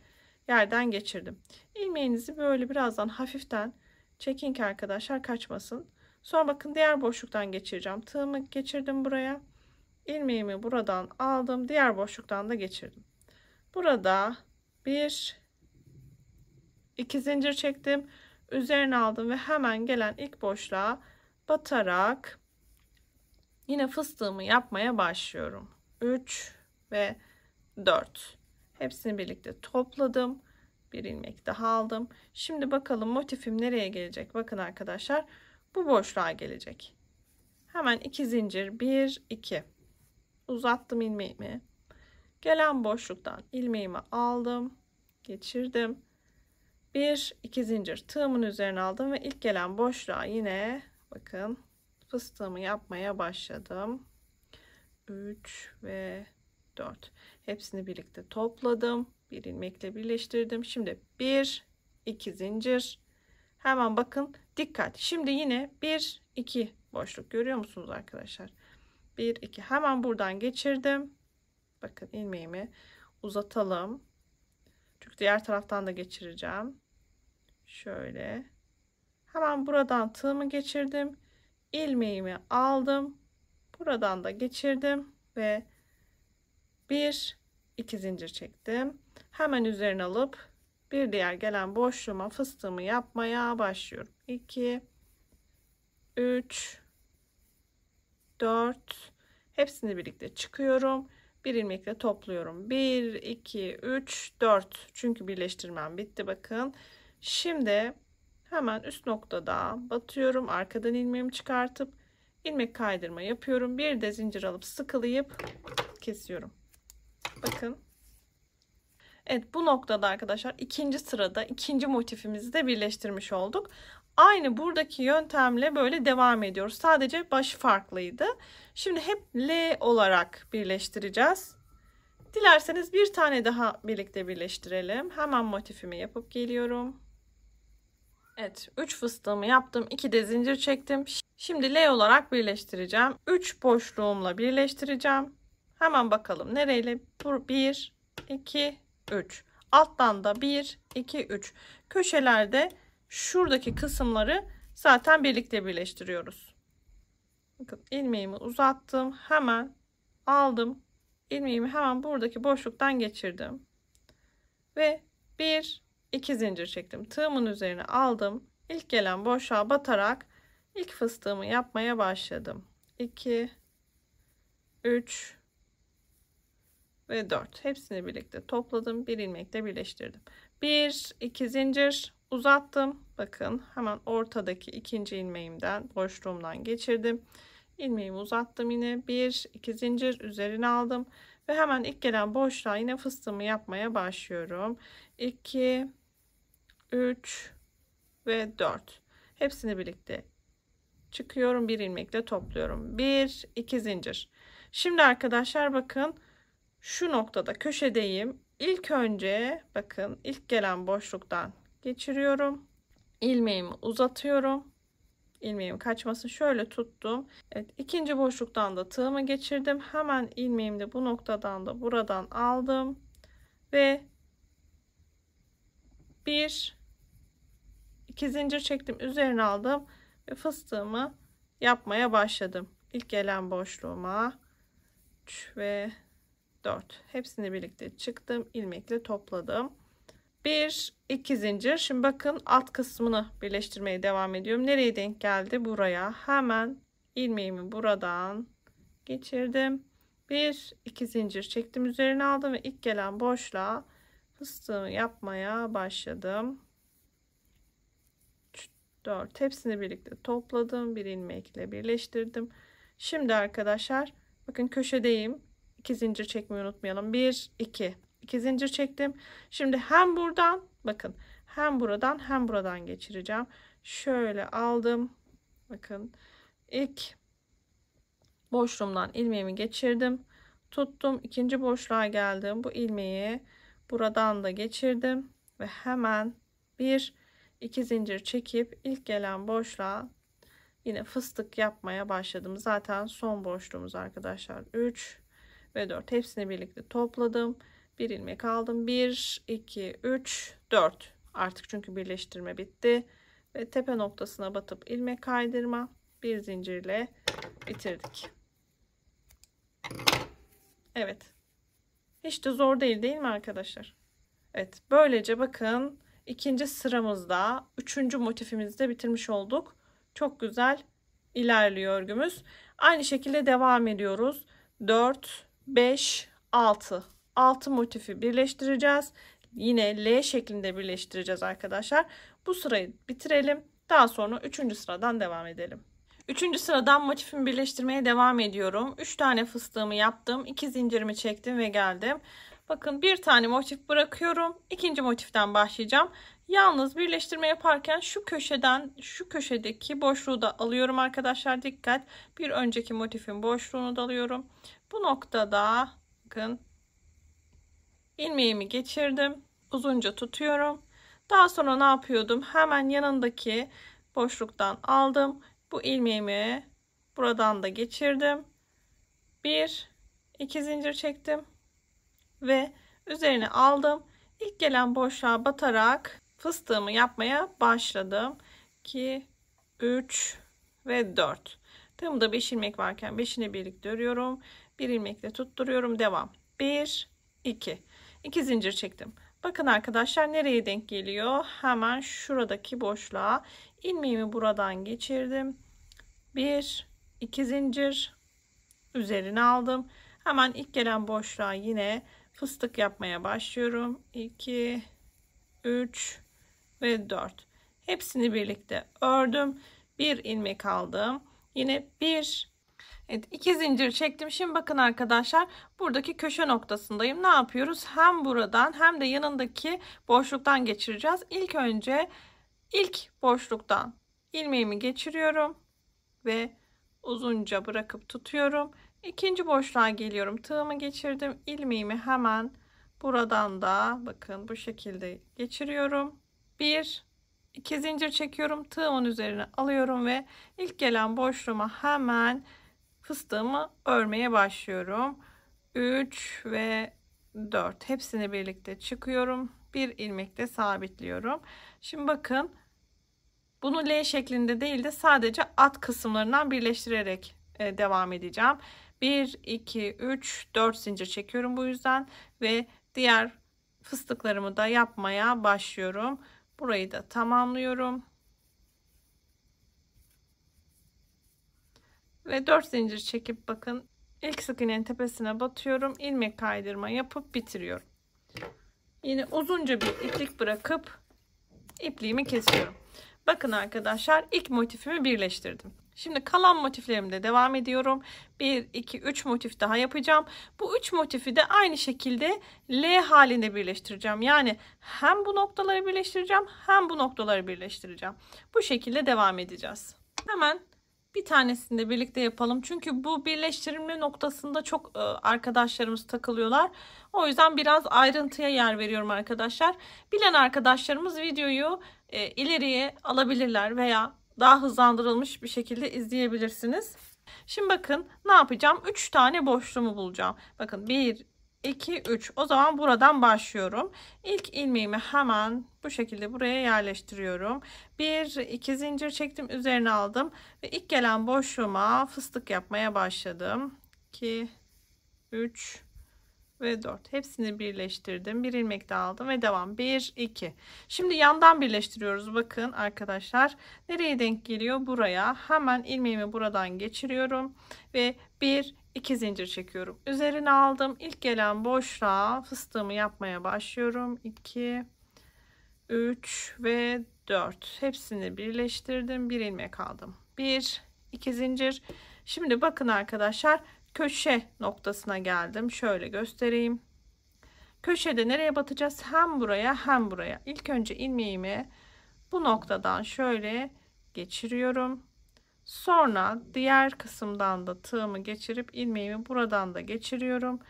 yerden geçirdim. İlmeğinizi böyle birazdan hafiften çekin ki arkadaşlar kaçmasın. Sonra bakın diğer boşluktan geçireceğim. Tığımı geçirdim buraya. İlmeğimi buradan aldım. Diğer boşluktan da geçirdim. Burada 1 2 zincir çektim. Üzerine aldım ve hemen gelen ilk boşluğa batarak yine fıstığımı yapmaya başlıyorum. 3 ve 4. Hepsini birlikte topladım. Bir ilmek daha aldım. Şimdi bakalım motifim nereye gelecek? Bakın arkadaşlar, bu boşluğa gelecek. Hemen 2 zincir, 1 2 uzattım ilmeğimi. Gelen boşluktan ilmeğimi aldım, geçirdim. 1 2 zincir tığımın üzerine aldım ve ilk gelen boşluğa yine bakın fıstığımı yapmaya başladım. 3 ve 4. Hepsini birlikte topladım. Bir ilmekle birleştirdim. Şimdi 1 2 zincir. Hemen bakın dikkat. Şimdi yine 1 2 boşluk görüyor musunuz arkadaşlar? 1 2 hemen buradan geçirdim. Bakın ilmeğimi uzatalım. Çünkü diğer taraftan da geçireceğim. Şöyle. Hemen buradan tığımı geçirdim. İlmeğimi aldım. Buradan da geçirdim ve 1 2 zincir çektim. Hemen üzerine alıp bir diğer gelen boşluğuma fıstığımı yapmaya başlıyorum. 2 3 4 hepsini birlikte çıkıyorum. Bir ilmekle topluyorum. 1 2 3 4 çünkü birleştirmem bitti bakın. Şimdi hemen üst noktada batıyorum. Arkadan ilmeğimi çıkartıp ilmek kaydırma yapıyorum. Bir de zincir alıp sıkılayıp kesiyorum. Bakın. Evet, bu noktada arkadaşlar ikinci sırada ikinci motifimizi de birleştirmiş olduk. Aynı buradaki yöntemle böyle devam ediyoruz. Sadece başı farklıydı. Şimdi hep L olarak birleştireceğiz. Dilerseniz bir tane daha birlikte birleştirelim. Hemen motifimi yapıp geliyorum. Evet, 3 fıstığımı yaptım. 2 de zincir çektim. Şimdi L olarak birleştireceğim. 3 boşluğumla birleştireceğim. Hemen bakalım nereyle? 1 2 3. Alttan da 1 2 3. Köşelerde şuradaki kısımları zaten birlikte birleştiriyoruz. Bakın ilmeğimi uzattım. Hemen aldım. İlmeğimi hemen buradaki boşluktan geçirdim. Ve 1 2 zincir çektim. Tığımın üzerine aldım. İlk gelen boşluğa batarak ilk fıstığımı yapmaya başladım. 2 3 ve 4. Hepsini birlikte topladım. Bir ilmekle birleştirdim. 1 2 zincir uzattım. Bakın hemen ortadaki ikinci ilmeğimden boşluğumdan geçirdim. İlmeğimi uzattım yine. 1 2 zincir üzerine aldım ve hemen ilk gelen boşluğa yine fıstığımı yapmaya başlıyorum. 2 3 ve 4. Hepsini birlikte çıkıyorum. Bir ilmekle topluyorum. 1 2 zincir. Şimdi arkadaşlar bakın şu noktada köşedeyim. İlk önce bakın ilk gelen boşluktan geçiriyorum. İlmeğimi uzatıyorum. İlmeğim kaçmasın, şöyle tuttum. Evet, ikinci boşluktan da tığımı geçirdim. Hemen ilmeğimi de bu noktadan da buradan aldım ve 1 2 zincir çektim, üzerine aldım ve fıstığımı yapmaya başladım. İlk gelen boşluğuma 3 ve 4. Hepsini birlikte çıktım, ilmekle topladım. 1 2 zincir. Şimdi bakın alt kısmını birleştirmeye devam ediyorum. Nereye denk geldi? Buraya. Hemen ilmeğimi buradan geçirdim. 1 2 zincir çektim, üzerine aldım ve ilk gelen boşluğa fıstığımı yapmaya başladım. 3 4. Hepsini birlikte topladım. Bir ilmekle birleştirdim. Şimdi arkadaşlar bakın köşedeyim. 2 zincir çekmeyi unutmayalım. 1 2 2 zincir çektim. Şimdi hem buradan bakın hem buradan geçireceğim. Şöyle aldım. Bakın ilk boşluğumdan ilmeğimi geçirdim. Tuttum. İkinci boşluğa geldim. Bu ilmeği buradan da geçirdim ve hemen 1 2 zincir çekip ilk gelen boşluğa yine fıstık yapmaya başladım. Zaten son boşluğumuz arkadaşlar 3 ve 4. Hepsini birlikte topladım. Bir ilmek aldım. 1 2 3 4. Artık çünkü birleştirme bitti ve tepe noktasına batıp ilmek kaydırma, bir zincirle bitirdik. Evet. Hiç de zor değil mi arkadaşlar? Evet, böylece bakın ikinci sıramızda üçüncü motifimizi de bitirmiş olduk. Çok güzel ilerliyor örgümüz. Aynı şekilde devam ediyoruz. 4 5 6 motifi birleştireceğiz. Yine L şeklinde birleştireceğiz arkadaşlar. Bu sırayı bitirelim. Daha sonra 3. sıradan devam edelim. 3. sıradan motifimi birleştirmeye devam ediyorum. 3 tane fıstığımı yaptım. 2 zincirimi çektim ve geldim. Bakın bir tane motif bırakıyorum. İkinci motiften başlayacağım. Yalnız birleştirme yaparken şu köşeden şu köşedeki boşluğu da alıyorum arkadaşlar. Dikkat. Bir önceki motifin boşluğunu da alıyorum. Bu noktada bakın ilmeğimi geçirdim. Uzunca tutuyorum. Daha sonra ne yapıyordum? Hemen yanındaki boşluktan aldım. Bu ilmeğimi buradan da geçirdim. 1 2 zincir çektim ve üzerine aldım. İlk gelen boşluğa batarak fıstığımı yapmaya başladım. 2 3 ve 4. Tığımda 5 ilmek varken 5'ini birlikte örüyorum. Bir ilmekle tutturuyorum. Devam. 1 2 2 zincir çektim. Bakın arkadaşlar nereye denk geliyor? Hemen şuradaki boşluğa ilmeğimi buradan geçirdim. 1 2 zincir üzerine aldım. Hemen ilk gelen boşluğa yine fıstık yapmaya başlıyorum. 2 3 ve 4. Hepsini birlikte ördüm. Bir ilmek aldım. Yine evet, 2 zincir çektim. Şimdi bakın arkadaşlar buradaki köşe noktasındayım. Ne yapıyoruz? Hem buradan hem de yanındaki boşluktan geçireceğiz. İlk önce ilk boşluktan ilmeğimi geçiriyorum ve uzunca bırakıp tutuyorum. İkinci boşluğa geliyorum. Tığımı geçirdim. İlmeğimi hemen buradan da bakın bu şekilde geçiriyorum. 1 2 zincir çekiyorum. Tığımın üzerine alıyorum ve ilk gelen boşluğuma hemen fıstığımı örmeye başlıyorum. 3 ve 4 hepsini birlikte çıkıyorum. Bir ilmekle sabitliyorum. Şimdi bakın bunu L şeklinde değil de sadece alt kısımlarından birleştirerek devam edeceğim. 1 2 3 4 zincir çekiyorum bu yüzden ve diğer fıstıklarımı da yapmaya başlıyorum. Burayı da tamamlıyorum. Ve 4 zincir çekip bakın ilk sık iğnenin tepesine batıyorum. İlmek kaydırma yapıp bitiriyorum. Yine uzunca bir iplik bırakıp ipliğimi kesiyorum. Bakın arkadaşlar ilk motifimi birleştirdim. Şimdi kalan motiflerimde devam ediyorum. 1 2 3 motif daha yapacağım. Bu 3 motifi de aynı şekilde L halinde birleştireceğim. Yani hem bu noktaları birleştireceğim hem bu noktaları birleştireceğim. Bu şekilde devam edeceğiz. Hemen bir tanesini de birlikte yapalım. Çünkü bu birleştirme noktasında çok arkadaşlarımız takılıyorlar. O yüzden biraz ayrıntıya yer veriyorum arkadaşlar. Bilen arkadaşlarımız videoyu ileriye alabilirler veya daha hızlandırılmış bir şekilde izleyebilirsiniz. Şimdi bakın ne yapacağım? 3 tane boşluğumu bulacağım. Bakın 1 2 3. O zaman buradan başlıyorum. İlk ilmeğimi hemen bu şekilde buraya yerleştiriyorum. 1 2 zincir çektim, üzerine aldım ve ilk gelen boşluğuma fıstık yapmaya başladım. 2 3 ve 4. Hepsini birleştirdim. Bir ilmek daha aldım ve devam. 1 2. Şimdi yandan birleştiriyoruz. Bakın arkadaşlar nereye denk geliyor? Buraya. Hemen ilmeğimi buradan geçiriyorum ve 1 2 zincir çekiyorum. Üzerine aldım. İlk gelen boşluğa fıstığımı yapmaya başlıyorum. 2 3 ve 4. Hepsini birleştirdim. Bir ilmek aldım. 1 2 zincir. Şimdi bakın arkadaşlar köşe noktasına geldim. Şöyle göstereyim. Köşede nereye batacağız? Hem buraya hem buraya. İlk önce ilmeğimi bu noktadan şöyle geçiriyorum. Sonra diğer kısımdan da tığımı geçirip ilmeğimi buradan da geçiriyorum.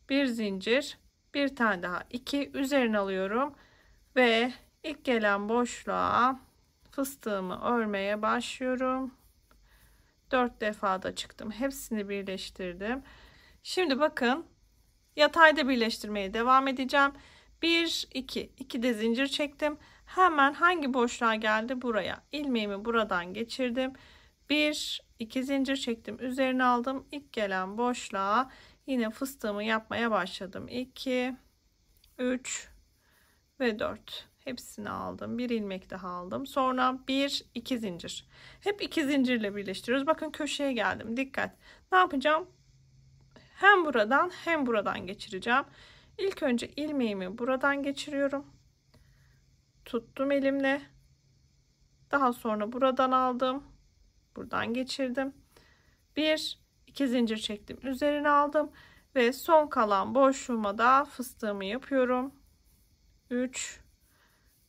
Bir zincir, bir tane daha 2 üzerine alıyorum ve ilk gelen boşluğa fıstığımı örmeye başlıyorum. 4 defa da çıktım. Hepsini birleştirdim. Şimdi bakın yatayda birleştirmeye devam edeceğim. 1 2 2 de zincir çektim. Hemen hangi boşluğa geldi? Buraya. İlmeğimi buradan geçirdim. 1 2 zincir çektim. Üzerine aldım. İlk gelen boşluğa yine fıstığımı yapmaya başladım. 2 3 ve 4. Hepsini aldım. Bir ilmek daha aldım. Sonra 1 2 zincir. Hep 2 zincirle birleştiriyoruz. Bakın köşeye geldim. Dikkat. Ne yapacağım? Hem buradan hem buradan geçireceğim. İlk önce ilmeğimi buradan geçiriyorum. Tuttum elimle. Daha sonra buradan aldım. Buradan geçirdim. 1 2 zincir çektim. Üzerine aldım ve son kalan boşluğuma da fıstığımı yapıyorum. 3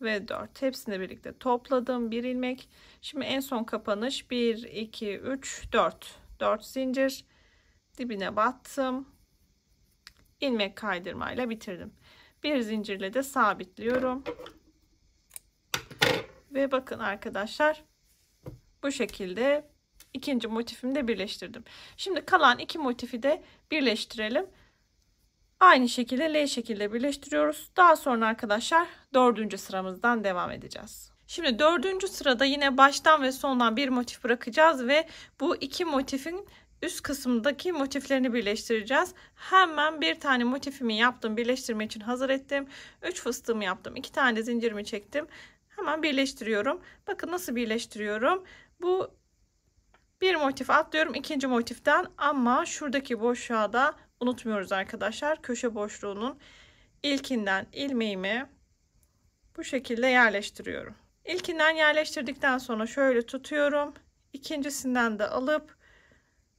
ve 4. Hepsini birlikte topladım. Bir ilmek. Şimdi en son kapanış 1, 2, 3, 4. 4 zincir. Dibine battım. İlmek kaydırmayla bitirdim. Bir zincirle de sabitliyorum. Ve bakın arkadaşlar, bu şekilde ikinci motifimi de birleştirdim. Şimdi kalan iki motifi de birleştirelim. Aynı şekilde L şekilde birleştiriyoruz. Daha sonra arkadaşlar 4. sıramızdan devam edeceğiz. Şimdi 4. sırada yine baştan ve sondan bir motif bırakacağız ve bu iki motifin üst kısmındaki motiflerini birleştireceğiz. Hemen bir tane motifimi yaptım. Birleştirme için hazır ettim. 3 fıstığımı yaptım. 2 tane zincirimi çektim. Hemen birleştiriyorum. Bakın nasıl birleştiriyorum. Bu bir motif atlıyorum ikinci motiften, ama şuradaki boşluğa da unutmuyoruz arkadaşlar. Köşe boşluğunun ilkinden ilmeğimi bu şekilde yerleştiriyorum. İlkinden yerleştirdikten sonra şöyle tutuyorum. İkincisinden de alıp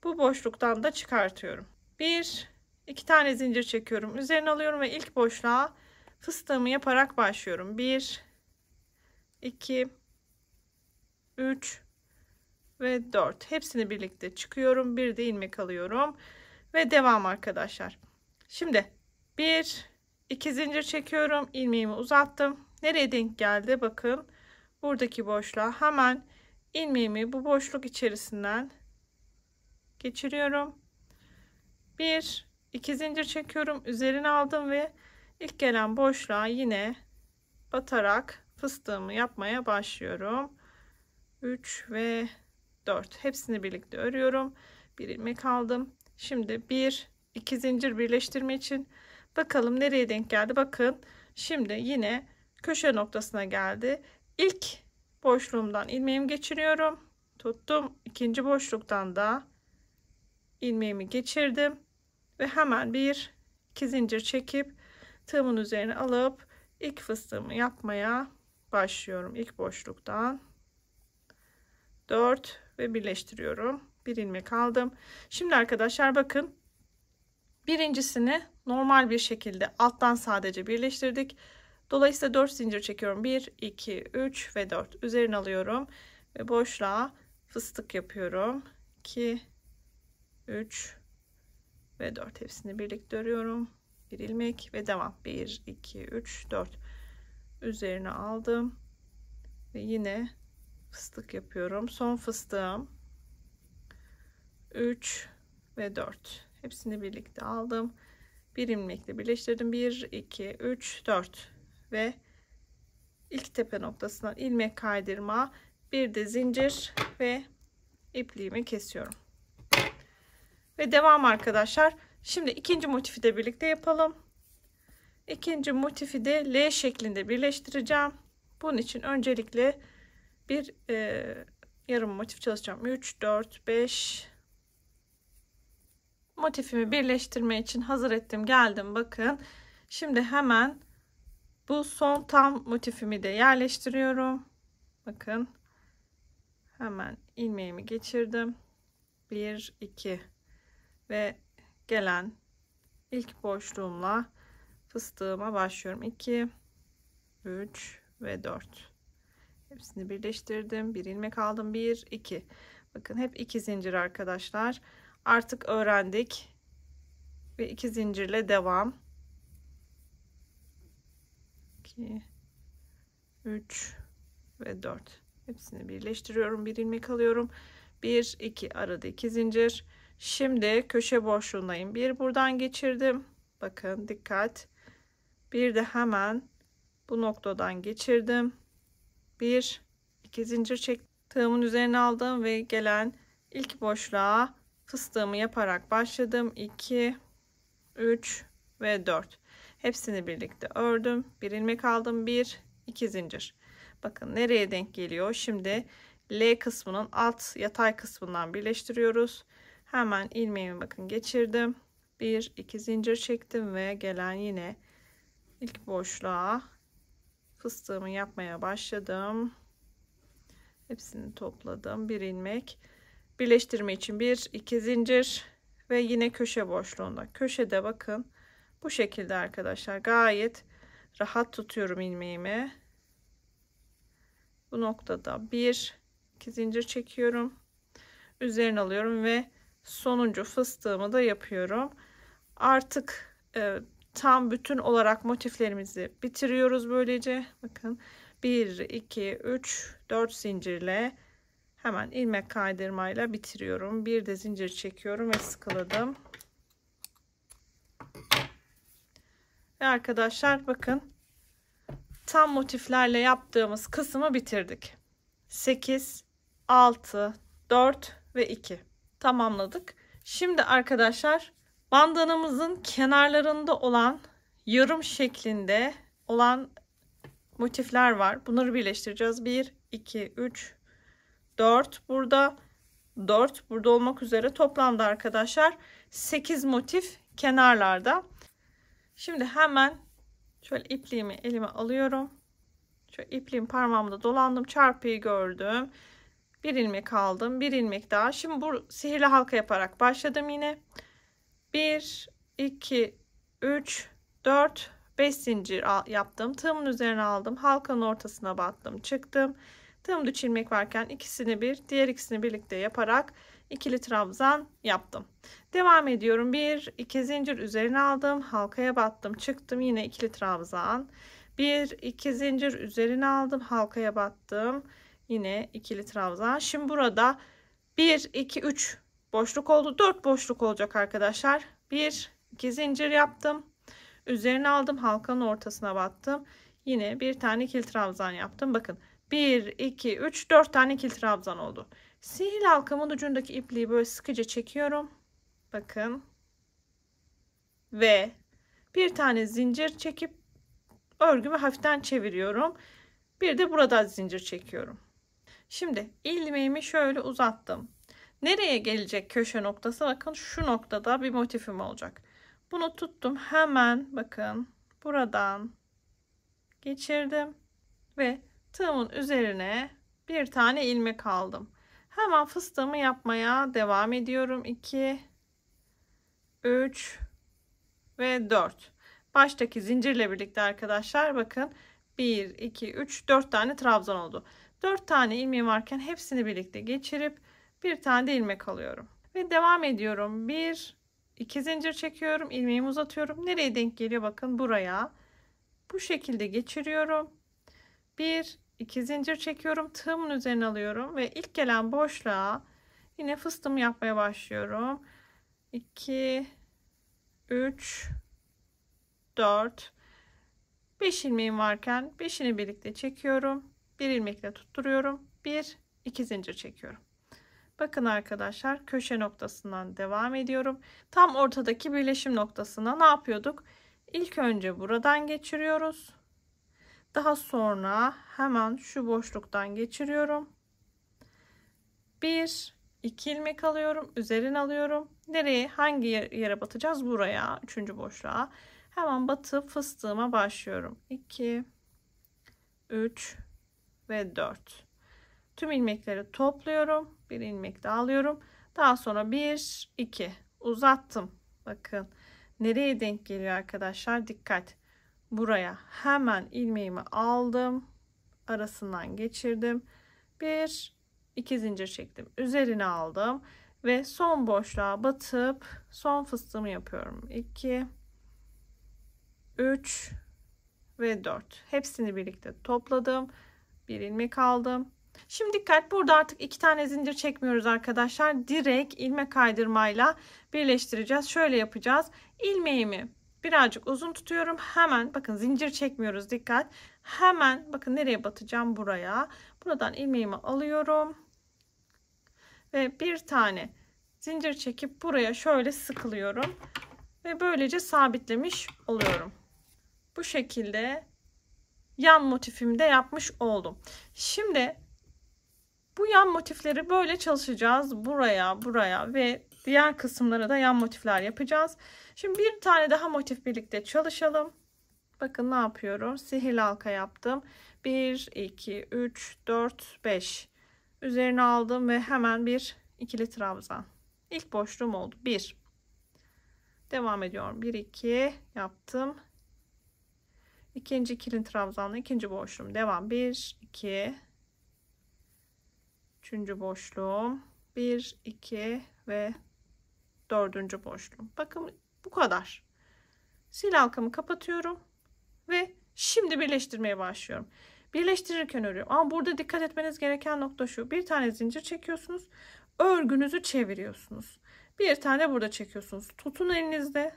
bu boşluktan da çıkartıyorum. 2 tane zincir çekiyorum. Üzerine alıyorum ve ilk boşluğa fıstığımı yaparak başlıyorum. 1, 2, 3 ve 4. Hepsini birlikte çıkıyorum. Bir de ilmek alıyorum. Ve devam arkadaşlar. Şimdi 2 zincir çekiyorum. İlmeğimi uzattım. Nereye denk geldi? Bakın. Buradaki boşluğa hemen ilmeğimi bu boşluk içerisinden geçiriyorum. 2 zincir çekiyorum. Üzerine aldım ve ilk gelen boşluğa yine batarak fıstığımı yapmaya başlıyorum. 3 ve 4. Hepsini birlikte örüyorum. Bir ilmek aldım. Şimdi 2 zincir birleştirme için bakalım nereye denk geldi. Bakın şimdi yine köşe noktasına geldi. İlk boşluğumdan ilmeğimi geçiriyorum. Tuttum. İkinci boşluktan da ilmeğimi geçirdim ve hemen 2 zincir çekip tığımın üzerine alıp ilk fıstığımı yapmaya başlıyorum. İlk boşluktan 4 ve birleştiriyorum. Bir ilmek aldım. Şimdi arkadaşlar bakın, birincisini normal bir şekilde alttan sadece birleştirdik. Dolayısıyla 4 zincir çekiyorum. 1, 2, 3 ve 4. Üzerine alıyorum ve boşluğa fıstık yapıyorum. 2, 3 ve 4. Hepsini birlikte örüyorum. Bir ilmek ve devam. 1, 2, 3, 4. Üzerine aldım ve yine fıstık yapıyorum. Son fıstığım 3 ve 4. Hepsini birlikte aldım. Bir ilmekle birleştirdim. 1, 2, 3, 4 ve ilk tepe noktasından ilmek kaydırma, bir de zincir ve ipliğimi kesiyorum. Ve devam arkadaşlar. Şimdi ikinci motifi de birlikte yapalım. İkinci motifi de L şeklinde birleştireceğim. Bunun için öncelikle bir yarım motif çalışacağım. 3, 4, 5 motifimi birleştirme için hazır ettim. Geldim bakın. Şimdi hemen bu son tam motifimi de yerleştiriyorum. Bakın. Hemen ilmeğimi geçirdim. 1, 2 ve gelen ilk boşluğumla fıstığıma başlıyorum. 2, 3 ve 4. Hepsini birleştirdim. Bir ilmek aldım. 1, 2. Bakın hep 2 zincir arkadaşlar. Artık öğrendik. Ve 2 zincirle devam. 2, 3 ve 4. Hepsini birleştiriyorum. Bir ilmek alıyorum. 1, 2 arada 2 zincir. Şimdi köşe boşluğundayım. Bir buradan geçirdim. Bakın dikkat. Bir de hemen bu noktadan geçirdim. 1, 2 zincir çektim. Tığımın üzerine aldım ve gelen ilk boşluğa fıstığımı yaparak başladım. 2, 3 ve 4. Hepsini birlikte ördüm. Bir ilmek aldım. 1, 2 zincir. Bakın nereye denk geliyor. Şimdi L kısmının alt yatay kısmından birleştiriyoruz. Hemen ilmeğimi bakın geçirdim. 1, 2 zincir çektim ve gelen yine ilk boşluğa fıstığımı yapmaya başladım. Hepsini topladım. Bir ilmek. Birleştirme için 1, 2 zincir ve yine köşe boşluğunda. Köşede bakın bu şekilde arkadaşlar, gayet rahat tutuyorum ilmeğimi. Bu noktada 1 2 zincir çekiyorum. Üzerine alıyorum ve sonuncu fıstığımı da yapıyorum. Artık tam bütün olarak motiflerimizi bitiriyoruz böylece. Bakın 1 2 3 4 zincirle hemen ilmek kaydırmayla bitiriyorum. Bir de zincir çekiyorum ve sıkıladım. Ve arkadaşlar bakın tam motiflerle yaptığımız kısmı bitirdik. 8 6 4 ve 2 tamamladık. Şimdi arkadaşlar bandanamızın kenarlarında olan yarım şeklinde olan motifler var. Bunları birleştireceğiz. 1 2 3 4 burada, 4 burada olmak üzere toplamda arkadaşlar 8 motif kenarlarda. Şimdi hemen şöyle ipliğimi elime alıyorum. Şöyle ipliğim parmağımda dolandım. Çarpıyı gördüm. Bir ilmek aldım. Bir ilmek daha. Şimdi bu sihirli halka yaparak başladım yine. 1, 2, 3, 4, 5 zincir yaptım. Tığımın üzerine aldım. Halkanın ortasına battım. Çıktım. Tığımda 3 ilmek varken ikisini bir, diğer ikisini birlikte yaparak ikili trabzan yaptım. Devam ediyorum. 1, 2 zincir üzerine aldım. Halkaya battım. Çıktım. Yine ikili trabzan. 1, 2 zincir üzerine aldım. Halkaya battım. Yine ikili trabzan. Şimdi burada 1, 2, 3 boşluk oldu. 4 boşluk olacak arkadaşlar. 1, 2 zincir yaptım. Üzerine aldım. Halkanın ortasına battım. Yine bir tane ikili trabzan yaptım. Bakın 1, 2, 3, 4 tane ikili trabzan oldu. Sihirli halkamın ucundaki ipliği böyle sıkıca çekiyorum. Bakın. Ve bir tane zincir çekip örgümü hafiften çeviriyorum. Bir de burada zincir çekiyorum. Şimdi ilmeğimi şöyle uzattım. Nereye gelecek köşe noktası? Bakın şu noktada bir motifim olacak. Bunu tuttum. Hemen bakın buradan geçirdim ve tığımın üzerine bir tane ilmek aldım. Hemen fıstığımı yapmaya devam ediyorum. 2 3 ve 4. Baştaki zincirle birlikte arkadaşlar bakın 1 2 3 4 tane trabzan oldu. 4 tane ilmeğim varken hepsini birlikte geçirip bir tane de ilmek alıyorum ve devam ediyorum. 1 2 zincir çekiyorum, ilmeğimi uzatıyorum. Nereye denk geliyor? Bakın buraya. Bu şekilde geçiriyorum. 1 2 zincir çekiyorum, tığımın üzerine alıyorum ve ilk gelen boşluğa yine fıstığımı yapmaya başlıyorum. 2 3 4 5 ilmeğim varken 5'ini birlikte çekiyorum. Bir ilmekle tutturuyorum. 1 2 zincir çekiyorum. Bakın arkadaşlar köşe noktasından devam ediyorum. Tam ortadaki birleşim noktasına ne yapıyorduk? İlk önce buradan geçiriyoruz. Daha sonra hemen şu boşluktan geçiriyorum. 1 2 ilmek alıyorum, üzerine alıyorum. Nereye, hangi yere batacağız? Buraya, üçüncü boşluğa. Hemen batıp fıstığıma başlıyorum. 2 3 ve 4. Tüm ilmekleri topluyorum. Bir ilmek daha alıyorum. Daha sonra 1 2 uzattım. Bakın nereye denk geliyor arkadaşlar? Dikkat. Buraya hemen ilmeğimi aldım. Arasından geçirdim. 1 2 zincir çektim. Üzerine aldım ve son boşluğa batıp son fıstığımı yapıyorum. 2 3 ve 4. Hepsini birlikte topladım. Bir ilmek aldım. Şimdi dikkat, burada artık 2 tane zincir çekmiyoruz arkadaşlar. Direkt ilmek kaydırmayla birleştireceğiz. Şöyle yapacağız. İlmeğimi birazcık uzun tutuyorum. Hemen bakın zincir çekmiyoruz, dikkat. Hemen bakın nereye batacağım? Buraya. Buradan ilmeğimi alıyorum. Ve bir tane zincir çekip buraya şöyle sıkılıyorum. Ve böylece sabitlemiş oluyorum. Bu şekilde yan motifimi de yapmış oldum. Şimdi bu yan motifleri böyle çalışacağız. Buraya ve diğer kısımlara da yan motifler yapacağız. Şimdi bir tane daha motif birlikte çalışalım. Bakın ne yapıyorum? Sihirli halka yaptım. 1 2 3 4 5. Üzerine aldım ve hemen bir ikili trabzan. İlk boşluğum oldu. 1. Devam ediyorum. 1 2 yaptım. İkinci ikili trabzanla ikinci boşluğum. Devam. 1 2 Üçüncü boşluğum. 1, 2 ve dördüncü boşluğum. Bakın bu kadar. Sil halkamı kapatıyorum ve şimdi birleştirmeye başlıyorum. Birleştirirken örüyorum. Ama burada dikkat etmeniz gereken nokta şu. Bir tane zincir çekiyorsunuz. Örgünüzü çeviriyorsunuz. Bir tane burada çekiyorsunuz. Tutun elinizde.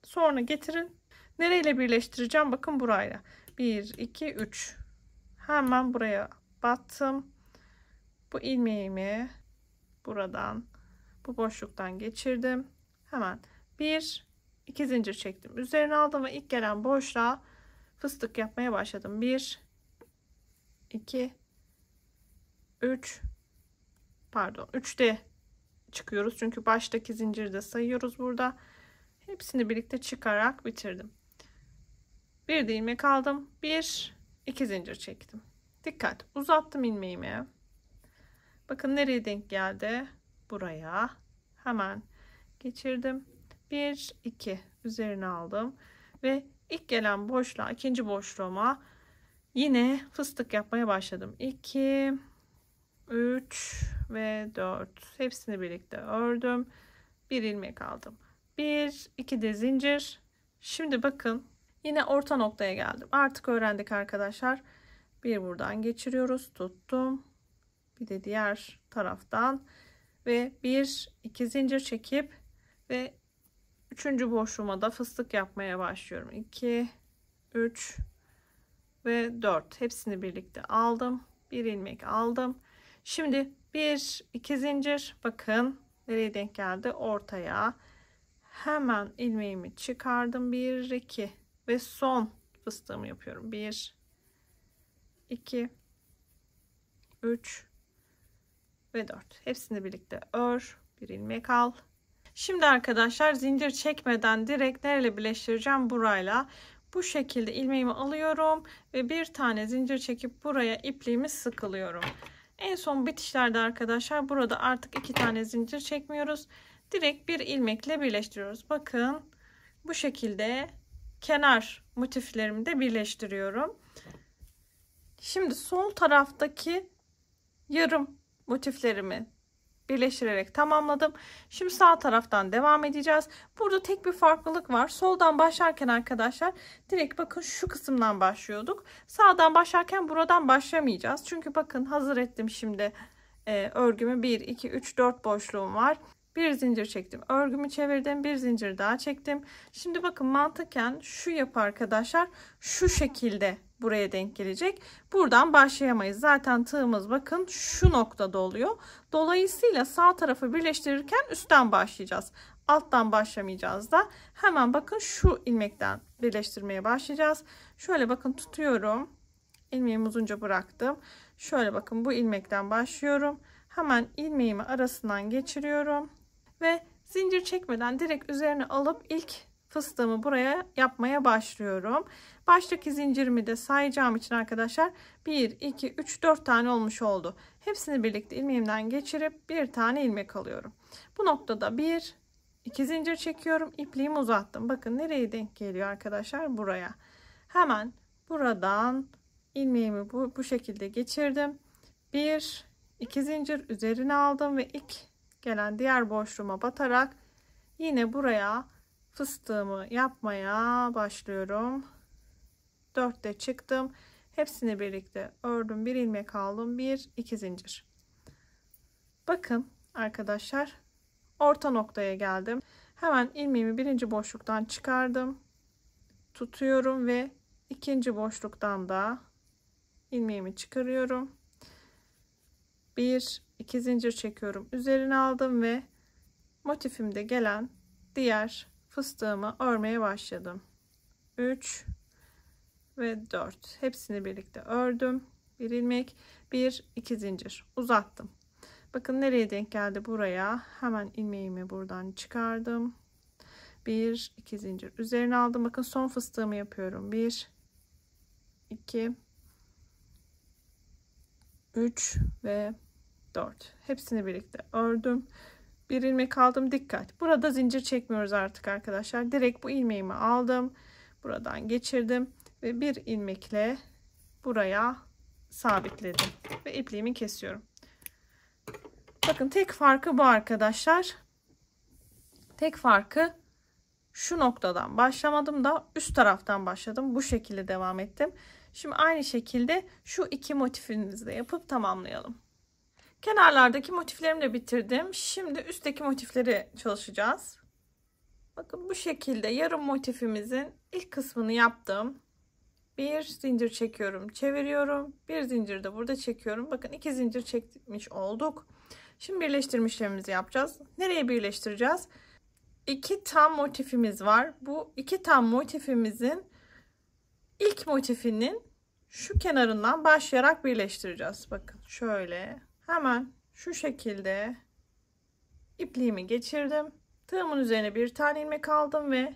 Sonra getirin. Nereyle birleştireceğim? Bakın burayla. 1, 2, 3. Hemen buraya battım. Bu ilmeğimi buradan, bu boşluktan geçirdim. Hemen 1, 2 zincir çektim. Üzerine aldım ve ilk gelen boşluğa fıstık yapmaya başladım. 1, 2, 3, pardon 3'te çıkıyoruz. Çünkü baştaki zinciri de sayıyoruz burada. Hepsini birlikte çıkarak bitirdim. Bir de ilmek aldım. 1, 2 zincir çektim. Dikkat, uzattım ilmeğimi. Bakın nereye denk geldi? Buraya. Hemen geçirdim. 1, 2 üzerine aldım ve ilk gelen boşluğa, ikinci boşluğuma yine fıstık yapmaya başladım. 2, 3 ve 4. Hepsini birlikte ördüm. Bir ilmek aldım. 1, 2 de zincir. Şimdi bakın yine orta noktaya geldim. Artık öğrendik arkadaşlar. Bir buradan geçiriyoruz. Tuttum. Bir de diğer taraftan ve 1, 2 zincir çekip ve üçüncü boşluğuma da fıstık yapmaya başlıyorum. 2, 3 ve 4. Hepsini birlikte aldım. Bir ilmek aldım. Şimdi 1, 2 zincir. Bakın nereye denk geldi? Ortaya. Hemen ilmeğimi çıkardım. 1, 2 ve son fıstığımı yapıyorum. 1, 2, 3 ve 4. Hepsini birlikte ör. Bir ilmek al. Şimdi arkadaşlar zincir çekmeden direkt nereyle birleştireceğim? Burayla. Bu şekilde ilmeğimi alıyorum ve bir tane zincir çekip buraya ipliğimi sıkılıyorum. En son bitişlerde arkadaşlar burada artık 2 tane zincir çekmiyoruz. Direkt bir ilmekle birleştiriyoruz. Bakın bu şekilde kenar motiflerimi de birleştiriyorum. Şimdi sol taraftaki yarım motiflerimi birleştirerek tamamladım. Şimdi sağ taraftan devam edeceğiz. Burada tek bir farklılık var. Soldan başlarken arkadaşlar direkt bakın şu kısımdan başlıyorduk. Sağdan başlarken buradan başlamayacağız. Çünkü bakın hazır ettim şimdi örgümü. 1, 2, 3, 4 boşluğum var. Bir zincir çektim. Örgümü çevirdim. Bir zincir daha çektim. Şimdi bakın mantıken şu yapı arkadaşlar şu şekilde buraya denk gelecek. Buradan başlayamayız. Zaten tığımız bakın şu noktada oluyor. Dolayısıyla sağ tarafı birleştirirken üstten başlayacağız. Alttan başlamayacağız da. Hemen bakın şu ilmekten birleştirmeye başlayacağız. Şöyle bakın tutuyorum. İlmeğimi uzunca bıraktım. Şöyle bakın bu ilmekten başlıyorum. Hemen ilmeğimi arasından geçiriyorum. Ve zincir çekmeden direkt üzerine alıp ilk fıstığımı buraya yapmaya başlıyorum. Baştaki zincirimi de sayacağım için arkadaşlar 1, 2, 3, 4 tane olmuş oldu. Hepsini birlikte ilmeğimden geçirip bir tane ilmek alıyorum. Bu noktada 1, 2 zincir çekiyorum. İpliğimi uzattım. Bakın nereye denk geliyor arkadaşlar? Buraya. Hemen buradan ilmeğimi bu şekilde geçirdim. 1, 2 zincir üzerine aldım ve ilk gelen diğer boşluğuma batarak yine buraya fıstığımı yapmaya başlıyorum. 4'te çıktım. Hepsini birlikte ördüm. Bir ilmek aldım. 1, 2 zincir. Bakın arkadaşlar orta noktaya geldim. Hemen ilmeğimi birinci boşluktan çıkardım. Tutuyorum ve ikinci boşluktan da ilmeğimi çıkarıyorum. 1, 2 zincir çekiyorum. Üzerine aldım ve motifimde gelen diğer fıstığımı örmeye başladım. 3 ve 4. Hepsini birlikte ördüm. Bir ilmek, 1, 2 zincir uzattım. Bakın nereye denk geldi? Buraya. Hemen ilmeğimi buradan çıkardım. 1, 2 zincir üzerine aldım. Bakın son fıstığımı yapıyorum. 1, 2, 3 ve 4. Hepsini birlikte ördüm. Bir ilmek aldım. Dikkat. Burada zincir çekmiyoruz artık arkadaşlar. Direkt bu ilmeğimi aldım. Buradan geçirdim ve bir ilmekle buraya sabitledim ve ipliğimi kesiyorum. Bakın tek farkı bu arkadaşlar. Tek farkı şu noktadan başlamadım da üst taraftan başladım. Bu şekilde devam ettim. Şimdi aynı şekilde şu iki motifimizi de yapıp tamamlayalım. Kenarlardaki motiflerimi de bitirdim. Şimdi üstteki motifleri çalışacağız. Bakın bu şekilde yarım motifimizin ilk kısmını yaptım. Bir zincir çekiyorum, çeviriyorum. Bir zincir de burada çekiyorum. Bakın 2 zincir çekmiş olduk. Şimdi birleştirme işlemimizi yapacağız. Nereye birleştireceğiz? 2 tam motifimiz var. Bu 2 tam motifimizin ilk motifinin şu kenarından başlayarak birleştireceğiz. Bakın şöyle hemen şu şekilde ipliğimi geçirdim. Tığımın üzerine bir tane ilmek aldım ve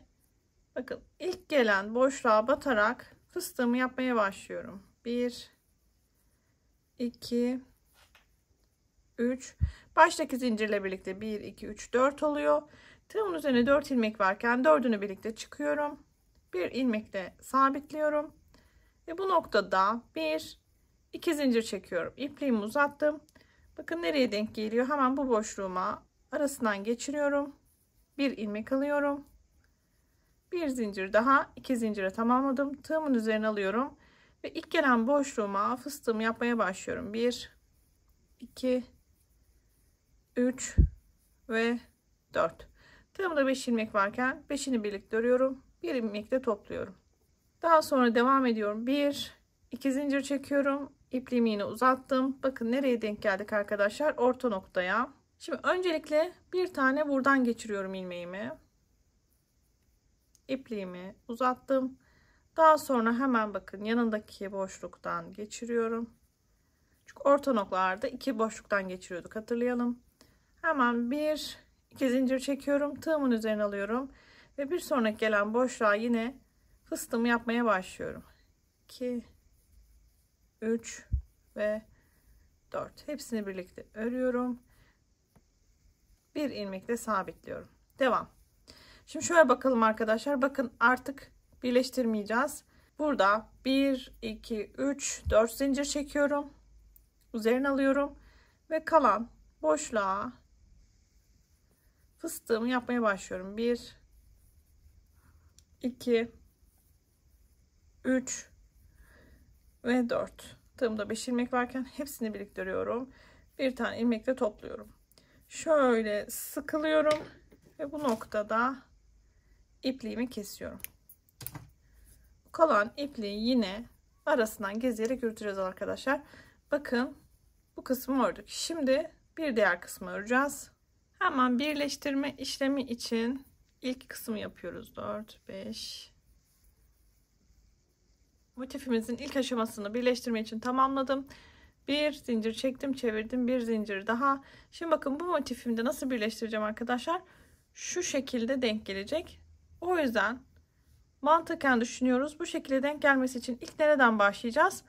bakın ilk gelen boşluğa batarak fıstığımı yapmaya başlıyorum. 1 2 3 baştaki zincirle birlikte 1 2 3 4 oluyor. Tığımın üzerine 4 ilmek varken 4'ünü birlikte çıkıyorum. Bir ilmekle sabitliyorum. Ve bu noktada 1 2 zincir çekiyorum. İpliğimi uzattım. Bakın nereye denk geliyor? Hemen bu boşluğuma arasından geçiriyorum. Bir ilmek alıyorum. Bir zincir daha, 2 zincire tamamladım. Tığımın üzerine alıyorum ve ilk gelen boşluğuma fıstığımı yapmaya başlıyorum. 1 2 3 ve 4. Tığımda 5 ilmek varken 5'ini birlikte örüyorum. Bir ilmekle topluyorum. Daha sonra devam ediyorum. 1 2 zincir çekiyorum. İpliğimi yine uzattım. Bakın nereye denk geldik arkadaşlar? Orta noktaya. Şimdi öncelikle bir tane buradan geçiriyorum ilmeğimi. İpliğimi uzattım. Daha sonra hemen bakın yanındaki boşluktan geçiriyorum. Çünkü orta noktalarda iki boşluktan geçiriyorduk, hatırlayalım. Hemen 1 2 zincir çekiyorum. Tığımın üzerine alıyorum ve bir sonraki gelen boşluğa yine fıstığımı yapmaya başlıyorum. 2 3 ve 4. Hepsini birlikte örüyorum. Bir ilmekle sabitliyorum. Devam. Şimdi şöyle bakalım arkadaşlar. Bakın artık birleştirmeyeceğiz. Burada 1 2 3 4 zincir çekiyorum. Üzerine alıyorum ve kalan boşluğa fıstığımı yapmaya başlıyorum. 1 2 3 ve 4. Tığımda 5 ilmek varken hepsini birlikte örüyorum. Bir tane ilmekle topluyorum. Şöyle sıkılıyorum ve bu noktada ipliğimi kesiyorum. Kalan ipliği yine arasından gezerek yürüteceğiz arkadaşlar. Bakın bu kısmı ördük. Şimdi bir diğer kısmı öreceğiz. Hemen birleştirme işlemi için ilk kısmı yapıyoruz. 4 5 motifimizin ilk aşamasını birleştirme için tamamladım. Bir zincir çektim, çevirdim, bir zincir daha. Şimdi bakın bu motifimde nasıl birleştireceğim arkadaşlar? Şu şekilde denk gelecek. O yüzden mantıken düşünüyoruz. Bu şekilde denk gelmesi için ilk nereden başlayacağız?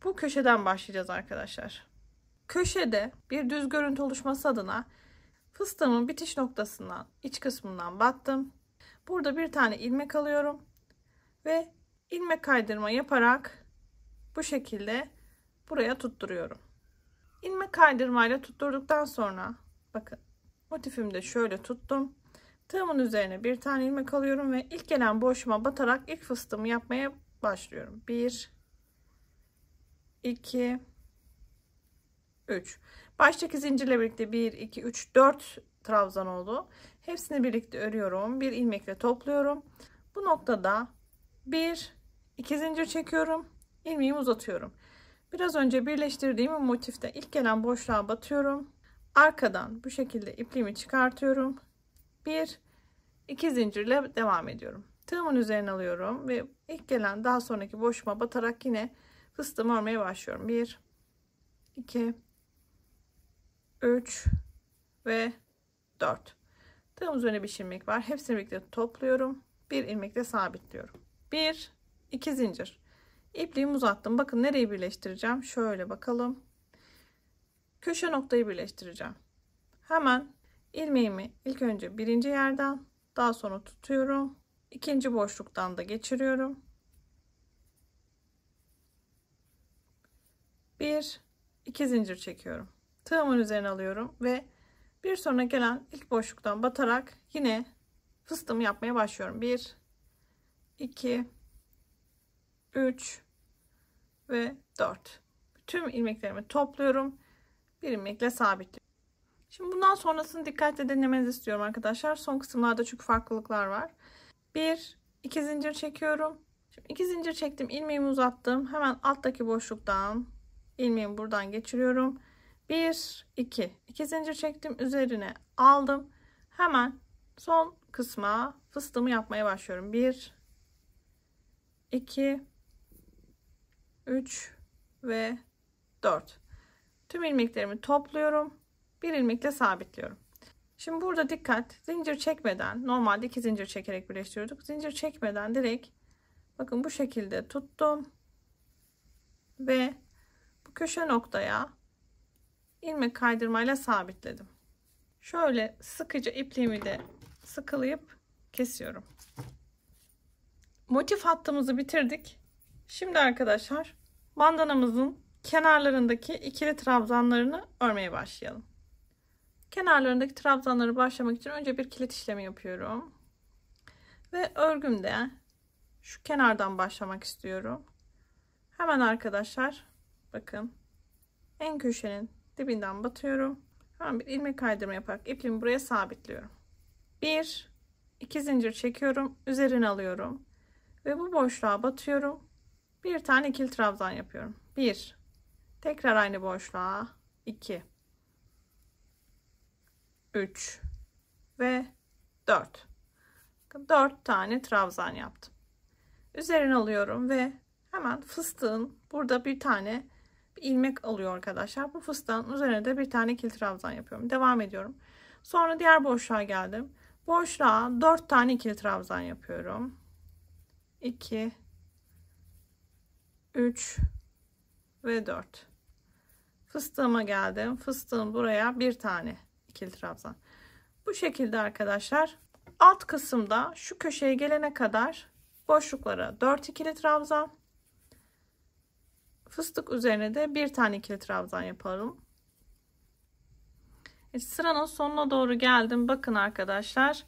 Bu köşeden başlayacağız arkadaşlar. Köşede bir düz görüntü oluşması adına fıstığımın bitiş noktasından, iç kısmından battım. Burada bir tane ilmek alıyorum ve ilmek kaydırma yaparak bu şekilde buraya tutturuyorum. İlmek kaydırmayla tutturduktan sonra bakın motifimde şöyle tuttum. Tığımın üzerine bir tane ilmek alıyorum ve ilk gelen boşluğuma batarak ilk fıstığımı yapmaya başlıyorum. 1 2 3. Baştaki zincirle birlikte 1 2 3 4 trabzan oldu. Hepsini birlikte örüyorum. Bir ilmekle topluyorum. Bu noktada 1 2 zincir çekiyorum. İlmeğimi uzatıyorum. Biraz önce birleştirdiğim motifte ilk gelen boşluğa batıyorum. Arkadan bu şekilde ipliğimi çıkartıyorum. 1 2 zincirle devam ediyorum. Tığımın üzerine alıyorum ve ilk gelen daha sonraki boşluğa batarak yine fıstığımı örmeye başlıyorum. 1 2 3 ve 4. Tığımın üzerine bir ilmek var. Hepsini birlikte topluyorum. Bir ilmekle sabitliyorum. 1 2 zincir. İpliğimi uzattım. Bakın nereyi birleştireceğim? Şöyle bakalım. Köşe noktayı birleştireceğim. Hemen ilmeğimi ilk önce birinci yerden, daha sonra tutuyorum. İkinci boşluktan da geçiriyorum. 1 2 zincir çekiyorum. tığımın üzerine alıyorum ve bir sonra gelen ilk boşluktan batarak yine fıstığımı yapmaya başlıyorum. 1, 2, 3 ve 4. Tüm ilmeklerimi topluyorum. Bir ilmekle sabitliyorum. Şimdi bundan sonrasını dikkatle dinlemenizi istiyorum arkadaşlar. Son kısımlarda çünkü farklılıklar var. 1, 2 zincir çekiyorum. Şimdi 2 zincir çektim, ilmeğimi uzattım. Hemen alttaki boşluktan ilmeğimi buradan geçiriyorum. 1, 2 zincir çektim, üzerine aldım. Hemen son kısma fıstığımı yapmaya başlıyorum. 1, 2, 3 ve 4. Tüm ilmeklerimi topluyorum. Bir ilmekle sabitliyorum. Şimdi burada dikkat, zincir çekmeden, normalde 2 zincir çekerek birleştiriyorduk. Zincir çekmeden direkt bakın bu şekilde tuttum ve bu köşe noktaya ilmek kaydırmayla sabitledim. Şöyle sıkıca ipliğimi de sıkılayıp kesiyorum. Motif hattımızı bitirdik. Şimdi arkadaşlar bandanamızın kenarlarındaki ikili trabzanlarını örmeye başlayalım. Kenarlarındaki trabzanları başlamak için önce bir kilit işlemi yapıyorum. Ve örgümde şu kenardan başlamak istiyorum. Hemen arkadaşlar bakın en köşenin dibinden batıyorum. Hemen bir ilmek kaydırma yaparak ipliğimi buraya sabitliyorum. 1, 2 zincir çekiyorum. Üzerine alıyorum. Ve bu boşluğa batıyorum. Bir tane ikili trabzan yapıyorum. 1, tekrar aynı boşluğa 2, 3 ve 4. 4 tane trabzan yaptım. Üzerine alıyorum ve hemen fıstığın burada bir tane ilmek alıyor arkadaşlar. Bu fıstığın üzerine de bir tane ikili trabzan yapıyorum. Devam ediyorum. Sonra diğer boşluğa geldim. Boşluğa 4 tane ikili trabzan yapıyorum. 2, 3 ve 4. Fıstığıma geldim. Fıstığın buraya bir tane ikili trabzan. Bu şekilde arkadaşlar alt kısımda şu köşeye gelene kadar boşluklara 4 ikili trabzan, fıstık üzerine de bir tane ikili trabzan yapalım. Sıranın sonuna doğru geldim. Bakın arkadaşlar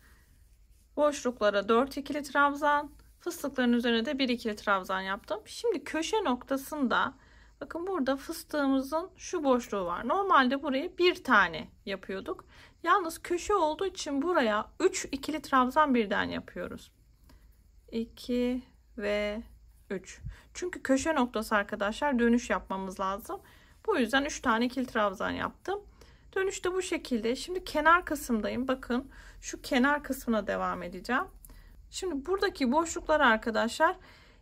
boşluklara 4 ikili trabzan, fıstıkların üzerine de bir ikili trabzan yaptım. Şimdi köşe noktasında bakın burada fıstığımızın şu boşluğu var. Normalde buraya bir tane yapıyorduk. Yalnız köşe olduğu için buraya 3 ikili trabzan birden yapıyoruz. 2 ve 3. Çünkü köşe noktası arkadaşlar dönüş yapmamız lazım. Bu yüzden 3 tane ikili trabzan yaptım. Dönüşte bu şekilde. Şimdi kenar kısımdayım. Bakın şu kenar kısmına devam edeceğim. Şimdi buradaki boşluklar arkadaşlar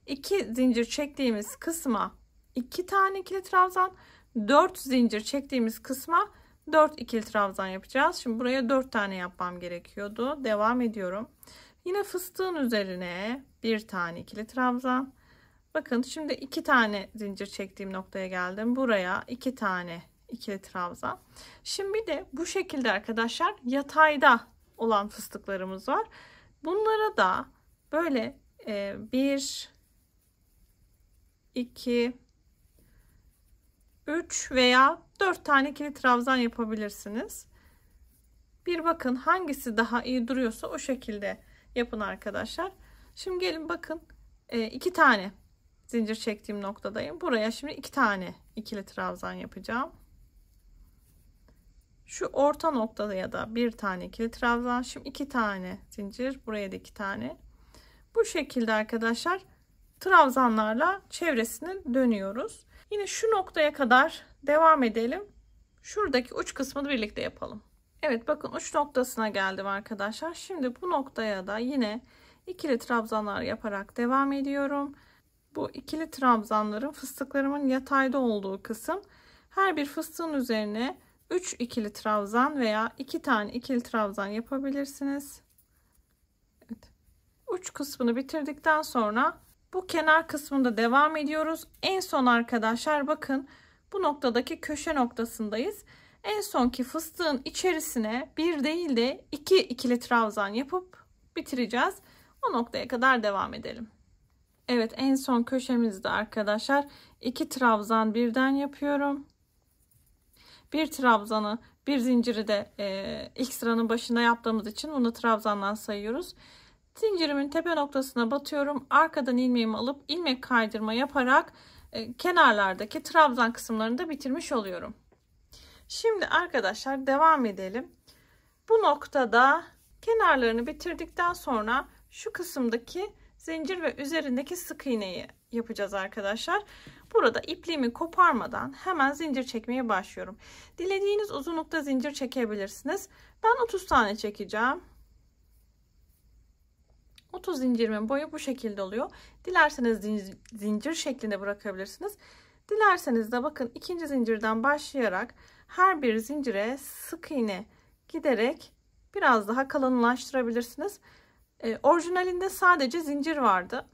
2 zincir çektiğimiz kısma 2 tane ikili trabzan, 4 zincir çektiğimiz kısma 4 ikili trabzan yapacağız. Şimdi buraya 4 tane yapmam gerekiyordu. Devam ediyorum. Yine fıstığın üzerine bir tane ikili trabzan. Bakın şimdi 2 tane zincir çektiğim noktaya geldim. Buraya 2 tane ikili trabzan. Şimdi bir de bu şekilde arkadaşlar yatayda olan fıstıklarımız var. Bunlara da böyle 1, 2, 3 veya 4 tane ikili trabzan yapabilirsiniz. Bir bakın hangisi daha iyi duruyorsa o şekilde yapın arkadaşlar. Şimdi gelin bakın 2 tane zincir çektiğim noktadayım. Buraya şimdi 2 tane ikili trabzan yapacağım. Şu orta noktada ya da bir tane ikili trabzan. Şimdi 2 tane zincir. Buraya da 2 tane. Bu şekilde arkadaşlar trabzanlarla çevresini dönüyoruz. Yine şu noktaya kadar devam edelim. Şuradaki uç kısmını birlikte yapalım. Evet bakın uç noktasına geldim arkadaşlar. Şimdi bu noktaya da yine ikili trabzanlar yaparak devam ediyorum. Bu ikili trabzanların fıstıklarımın yatayda olduğu kısım. Her bir fıstığın üzerine 3 ikili trabzan veya 2 tane ikili trabzan yapabilirsiniz. Evet. Uç kısmını bitirdikten sonra bu kenar kısmında devam ediyoruz. En son arkadaşlar bakın bu noktadaki köşe noktasındayız. En sonki fıstığın içerisine bir değil de 2 ikili trabzan yapıp bitireceğiz. O noktaya kadar devam edelim. Evet en son köşemizde arkadaşlar 2 trabzan birden yapıyorum. bir trabzanı, bir zinciri de ilk sıranın başında yaptığımız için bunu trabzandan sayıyoruz. Zincirimin tepe noktasına batıyorum. Arkadan ilmeğimi alıp ilmek kaydırma yaparak kenarlardaki trabzan kısımlarını da bitirmiş oluyorum. Şimdi arkadaşlar devam edelim. Bu noktada kenarlarını bitirdikten sonra şu kısımdaki zincir ve üzerindeki sık iğneyi yapacağız arkadaşlar. Burada ipliğimi koparmadan hemen zincir çekmeye başlıyorum. Dilediğiniz uzunlukta zincir çekebilirsiniz. Ben 30 tane çekeceğim. 30 zincirimin boyu bu şekilde oluyor. Dilerseniz zincir şeklinde bırakabilirsiniz. Dilerseniz de bakın ikinci zincirden başlayarak her bir zincire sık iğne giderek biraz daha kalınlaştırabilirsiniz. Orijinalinde sadece zincir vardı.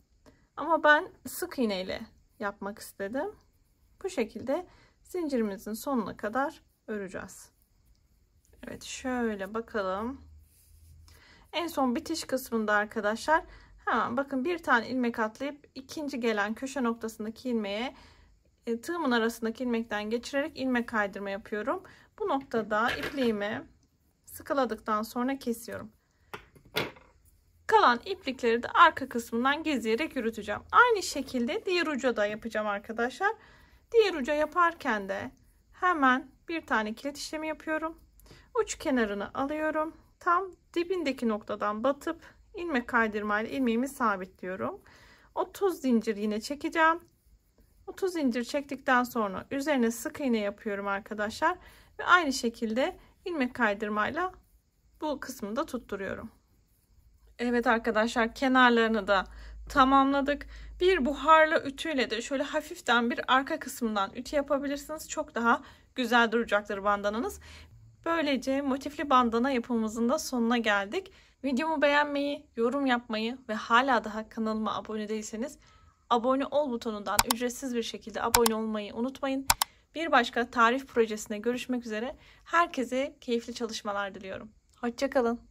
Ama ben sık iğne ile yapmak istedim. Bu şekilde zincirimizin sonuna kadar öreceğiz. Evet, şöyle bakalım. En son bitiş kısmında arkadaşlar hemen bakın bir tane ilmek atlayıp ikinci gelen köşe noktasındaki ilmeğe tığımın arasındaki ilmekten geçirerek ilmek kaydırma yapıyorum. Bu noktada ipliğimi sıkıladıktan sonra kesiyorum. Kalan iplikleri de arka kısmından geziyerek yürüteceğim. Aynı şekilde diğer uca da yapacağım arkadaşlar. Diğer uca yaparken de hemen bir tane kilit işlemi yapıyorum. Uç kenarını alıyorum. Tam dibindeki noktadan batıp ilmek kaydırmayla ilmeğimi sabitliyorum. 30 zincir yine çekeceğim. 30 zincir çektikten sonra üzerine sık iğne yapıyorum arkadaşlar. Ve aynı şekilde ilmek kaydırmayla bu kısmını da tutturuyorum. Evet arkadaşlar, kenarlarını da tamamladık. Bir buharlı ütüyle de şöyle hafiften bir arka kısmından ütü yapabilirsiniz. Çok daha güzel duracaktır bandananız. Böylece motifli bandana yapımımızın da sonuna geldik. Videomu beğenmeyi, yorum yapmayı ve hala daha kanalıma abone değilseniz abone ol butonundan ücretsiz bir şekilde abone olmayı unutmayın. Bir başka tarif projesine görüşmek üzere. Herkese keyifli çalışmalar diliyorum. Hoşça kalın.